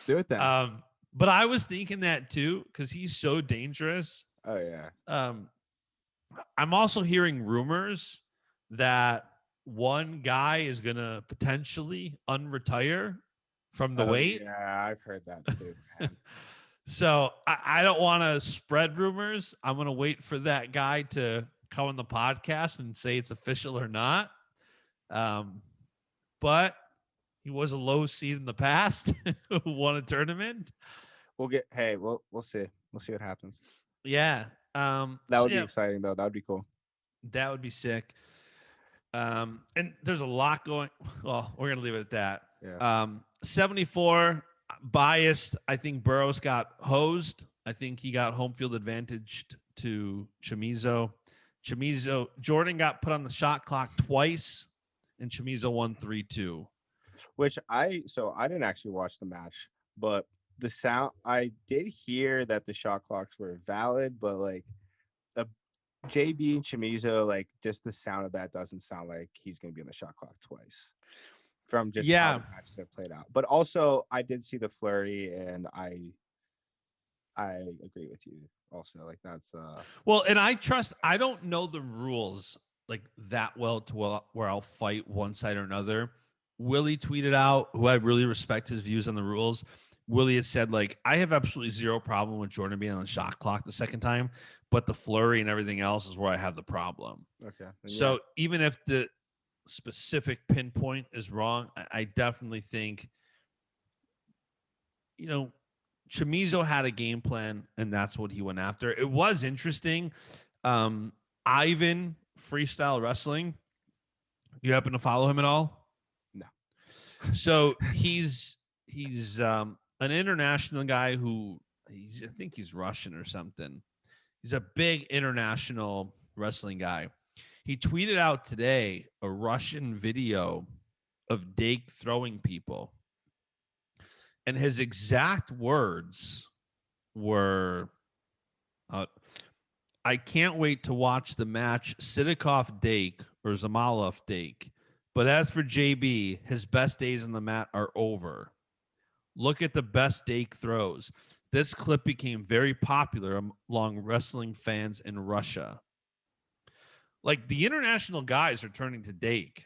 S3: Do it then.
S1: But I was thinking that too, because he's so dangerous.
S3: Oh, yeah.
S1: I'm also hearing rumors that one guy is going to potentially unretire from the weight.
S3: Yeah, I've heard that too, man.
S1: So I don't want to spread rumors. I'm going to wait for that guy to come on the podcast and say it's official or not. But he was a low seed in the past who won a tournament.
S3: We'll see. We'll see what happens.
S1: Yeah.
S3: That
S1: So
S3: would be
S1: yeah,
S3: exciting though. That would be cool.
S1: that would be sick. And there's a lot going. Well, we're going to leave it at that.
S3: Yeah.
S1: 74 biased. I think Burroughs got hosed. I think he got home field advantaged to Chamizo. Jordan got put on the shot clock twice, and Chamizo won 3-2.
S3: Which I didn't actually watch the match, but the sound I did hear that the shot clocks were valid, but like JB and Chamizo, like just the sound of that doesn't sound like he's gonna be on the shot clock twice. From just how the matches have played out. But also I did see the flurry and I agree with you also. Like that's
S1: well, and I don't know the rules like that well to where I'll fight one side or another. Willie tweeted out, who I really respect his views on the rules. Willie has said, like, I have absolutely zero problem with Jordan being on the shot clock the second time, but the flurry and everything else is where I have the problem.
S3: okay.
S1: So even if the specific pinpoint is wrong, I definitely think, Chamizo had a game plan, and that's what he went after. It was interesting. Ivan Freestyle Wrestling. You happen to follow him at all?
S3: No.
S1: So he's an international guy who I think he's Russian or something. He's a big international wrestling guy. He tweeted out today a Russian video of Dake throwing people. And his exact words were, I can't wait to watch the match Sidikov-Dake or Zamalov-Dake. But as for JB, his best days on the mat are over. Look at the best Dake throws. This clip became very popular among wrestling fans in Russia. Like, the international guys are turning to Dake,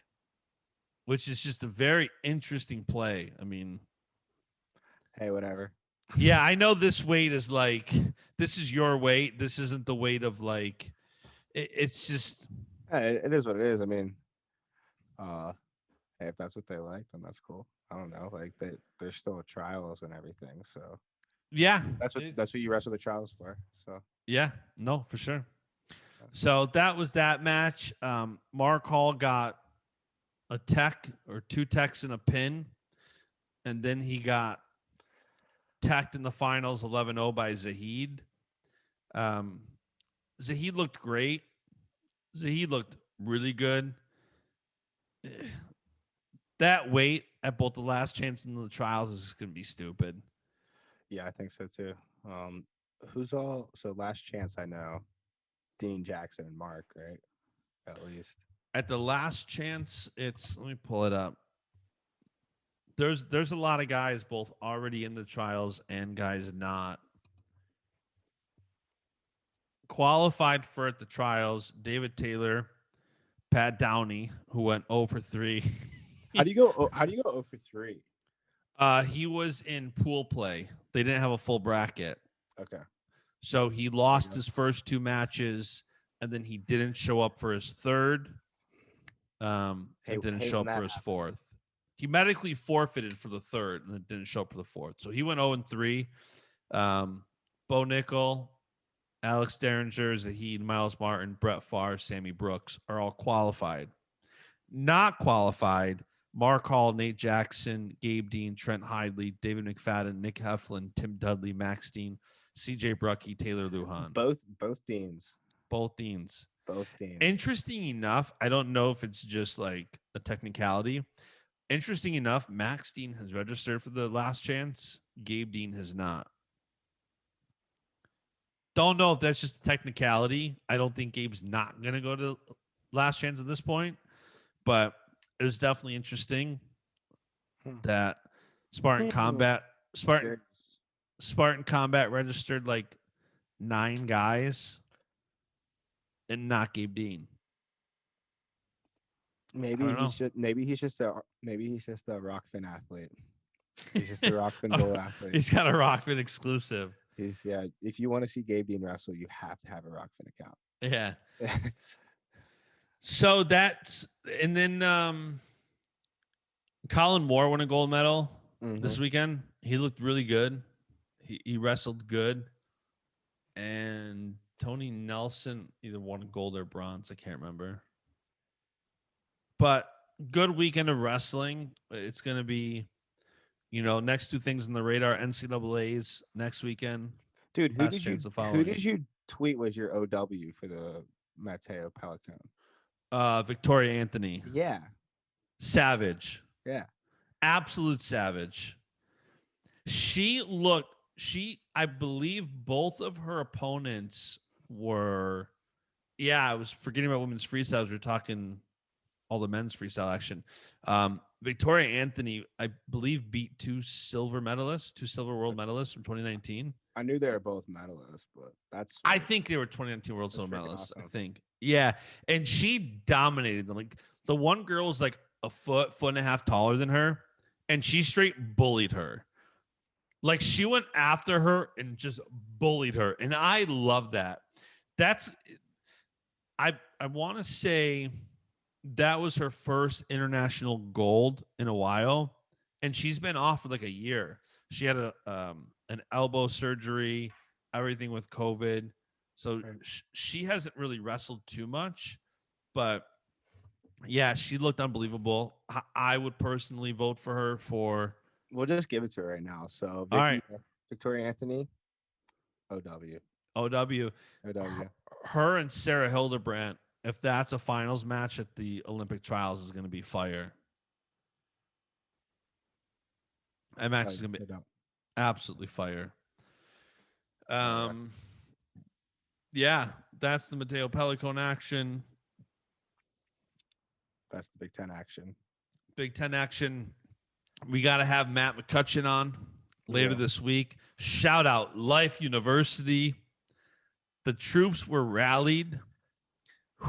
S1: which is just a very interesting play. I mean,
S3: hey, whatever.
S1: Yeah, I know this weight is like, this is your weight. This isn't the weight of like, it's just.
S3: It is what it is. I mean, hey, if that's what they like, then that's cool. I don't know. Like there's still trials and everything. So
S1: Yeah.
S3: That's what you wrestle the trials for. So
S1: yeah, no, for sure. So that was that match. Mark Hall got a tech or two techs and a pin. And then he got teched in the finals 11-0 by Zahid. Zahid looked great. Zahid looked really good. That weight at both the last chance and the trials is going to be stupid.
S3: Yeah, I think so too. Who's all? So last chance, I know Dean, Jackson, and Mark, right? At least
S1: at the last chance, it's, let me pull it up. There's a lot of guys both already in the trials and guys not qualified for at the trials. David Taylor, Pat Downey, who went 0 for 3.
S3: How do you go 0 for 3?
S1: He was in pool play. They didn't have a full bracket.
S3: Okay.
S1: So he lost his first two matches, and then he didn't show up for his third. And didn't show up for his fourth. He medically forfeited for the third, and then didn't show up for the fourth. So he went 0-3. Bo Nickel, Alex Derringer, Zahid, Miles Martin, Brett Favre, Sammy Brooks are all qualified. Not qualified, Mark Hall, Nate Jackson, Gabe Dean, Trent Hidley, David McFadden, Nick Heflin, Tim Dudley, Max Dean, CJ Bruckey, Taylor Lujan.
S3: Both Deans.
S1: Both Deans.
S3: Both Deans.
S1: Interesting enough, I don't know if it's just like a technicality. Interesting enough, Max Dean has registered for the last chance. Gabe Dean has not. Don't know if that's just a technicality. I don't think Gabe's not going to go to last chance at this point. But it was definitely interesting that Spartan Combat registered like 9 guys and not Gabe Dean.
S3: Maybe he's just a Rockfin athlete. He's just a Rockfin Gold athlete.
S1: He's got a Rockfin exclusive.
S3: He's if you want to see Gabe Dean wrestle, you have to have a Rockfin account.
S1: Yeah. So that's, and then Colin Moore won a gold medal this weekend. He looked really good. He wrestled good. And Tony Nelson either won gold or bronze. I can't remember. But good weekend of wrestling. It's going to be, next two things on the radar, NCAAs next weekend.
S3: Dude, who did you tweet was your OW for the Mateo Pellicone?
S1: Victoria Anthony.
S3: Yeah.
S1: Savage.
S3: Yeah.
S1: Absolute savage. I believe both of her opponents were, I was forgetting about women's freestyles. We were talking all the men's freestyle action. Victoria Anthony, I believe, beat two silver world medalists from 2019.
S3: I knew they were both medalists, but
S1: I think they were 2019 world silver medalists. Awesome. I think. Yeah. And she dominated them. Like, the one girl was like a foot and a half taller than her, and she straight bullied her. Like, she went after her and just bullied her. And I love that. I want to say that was her first international gold in a while. And she's been off for like a year. She had an elbow surgery, everything with COVID. So she hasn't really wrestled too much. But yeah, she looked unbelievable. I would personally vote for her for...
S3: We'll just give it to her right now. So, Victoria Anthony, OW.
S1: Her and Sarah Hildebrandt, if that's a finals match at the Olympic trials, is going to be fire. That match is going to be absolutely fire. Yeah, that's the Mateo Pellicone action.
S3: That's the Big Ten action.
S1: Big Ten action. We got to have Matt McCutcheon on later this week. Shout out Life University. The troops were rallied.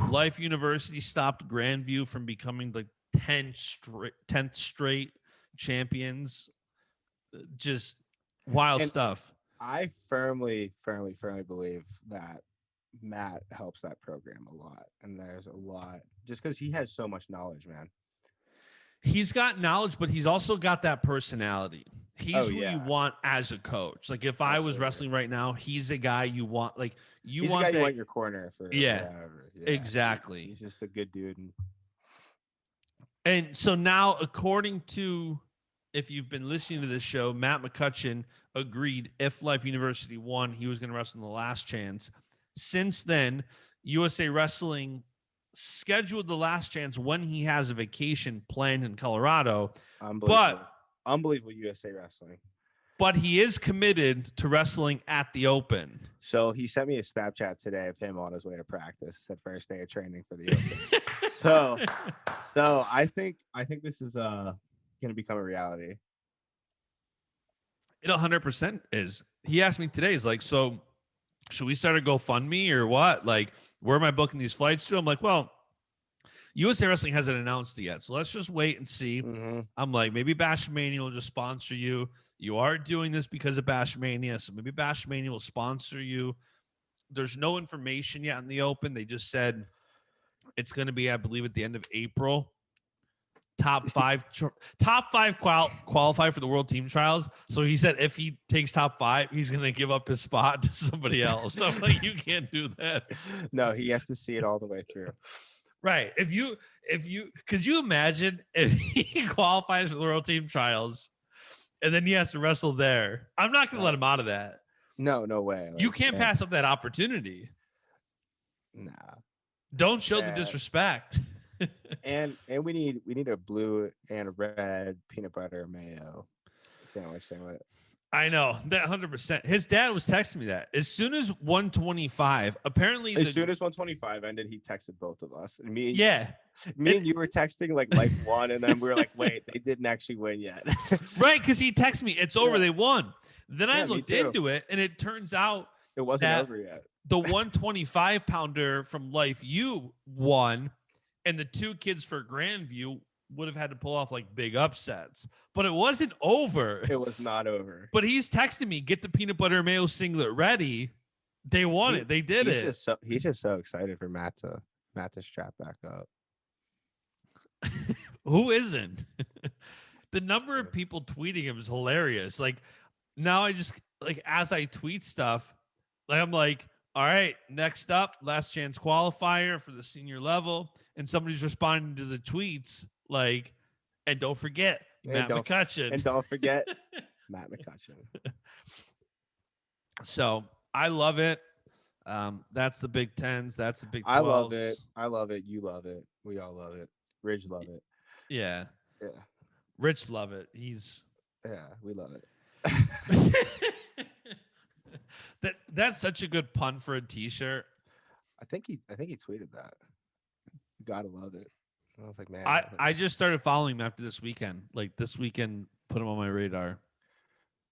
S1: Life University stopped Grandview from becoming the 10th straight champions. Just wild stuff.
S3: I firmly believe that Matt helps that program a lot. And there's a lot, just because he has so much knowledge, man.
S1: He's got knowledge, but he's also got that personality. He's who you want as a coach. Like, if I was wrestling right now, he's a guy you want. Like, you want your corner for. Yeah,
S3: exactly. He's just a good dude.
S1: And so now, according to, if you've been listening to this show, Matt McCutcheon agreed if Life University won, he was going to wrestle in the last chance. Since then, USA Wrestling scheduled the last chance when he has a vacation planned in Colorado.
S3: Unbelievable USA Wrestling.
S1: But he is committed to wrestling at the Open.
S3: So he sent me a Snapchat today of him on his way to practice at first day of training for the Open. so I think this is going to become a reality.
S1: It 100% is. He asked me today, he's like, so should we start a GoFundMe or what? Like, where am I booking these flights to? I'm like, well, USA Wrestling hasn't announced it yet, so let's just wait and see. I'm like, maybe Baschamania will just sponsor you. You are doing this because of Baschamania, so maybe Baschamania will sponsor you. There's no information yet in the Open. They just said it's going to be, I believe, at the end of April. Top five qualify for the World Team Trials. So he said if he takes top 5, he's going to give up his spot to somebody else. So I'm like, you can't do that.
S3: No, he has to see it all the way through.
S1: Right. If you could you imagine if he qualifies for the World Team Trials and then he has to wrestle there? I'm not going to let him out of that.
S3: No way.
S1: You can't pass up that opportunity.
S3: Nah.
S1: Don't show the disrespect.
S3: and we need a blue and a red peanut butter mayo sandwich.
S1: I know that 100%. His dad was texting me that as soon as 125, apparently
S3: as soon as 125 ended, he texted both of us. And me and you were texting like Life won, and then we were like, wait, they didn't actually win yet.
S1: Right, because he texted me, it's over, they won. Then I looked into it, and it turns out
S3: it wasn't over yet.
S1: The 125 pounder from Life U won. And the two kids for Grandview would have had to pull off like big upsets, but it wasn't over.
S3: It was not over.
S1: But he's texting me, get the peanut butter and mayo singlet ready. They won it. They did it.
S3: He's just so excited for Matt to strap back up.
S1: Who isn't? The number of people tweeting him is hilarious. Like now I just like as I tweet stuff, like I'm like, all right, next up, last chance qualifier for the senior level. And somebody's responding to the tweets like, and don't forget Matt McCutcheon.
S3: And don't forget Matt McCutcheon.
S1: So I love it. That's the Big Tens. That's the Big 12s.
S3: I love it. I love it. You love it. We all love it. Ridge love it.
S1: Yeah.
S3: Yeah.
S1: Rich love it.
S3: We love it.
S1: That's such a good pun for a t-shirt.
S3: I think he tweeted that. You gotta love it. I was like, man.
S1: I just started following him after this weekend. Like this weekend put him on my radar.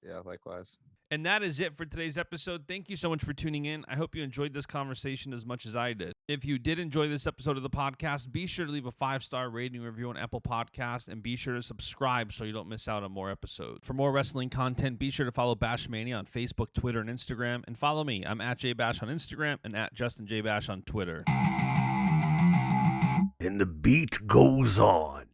S3: Yeah, likewise.
S1: And that is it for today's episode. Thank you so much for tuning in. I hope you enjoyed this conversation as much as I did. If you did enjoy this episode of the podcast, be sure to leave a 5-star rating review on Apple Podcasts and be sure to subscribe so you don't miss out on more episodes. For more wrestling content, be sure to follow Baschamania on Facebook, Twitter, and Instagram. And follow me. I'm at JBash on Instagram and at JustinJBash on Twitter.
S2: And the beat goes on.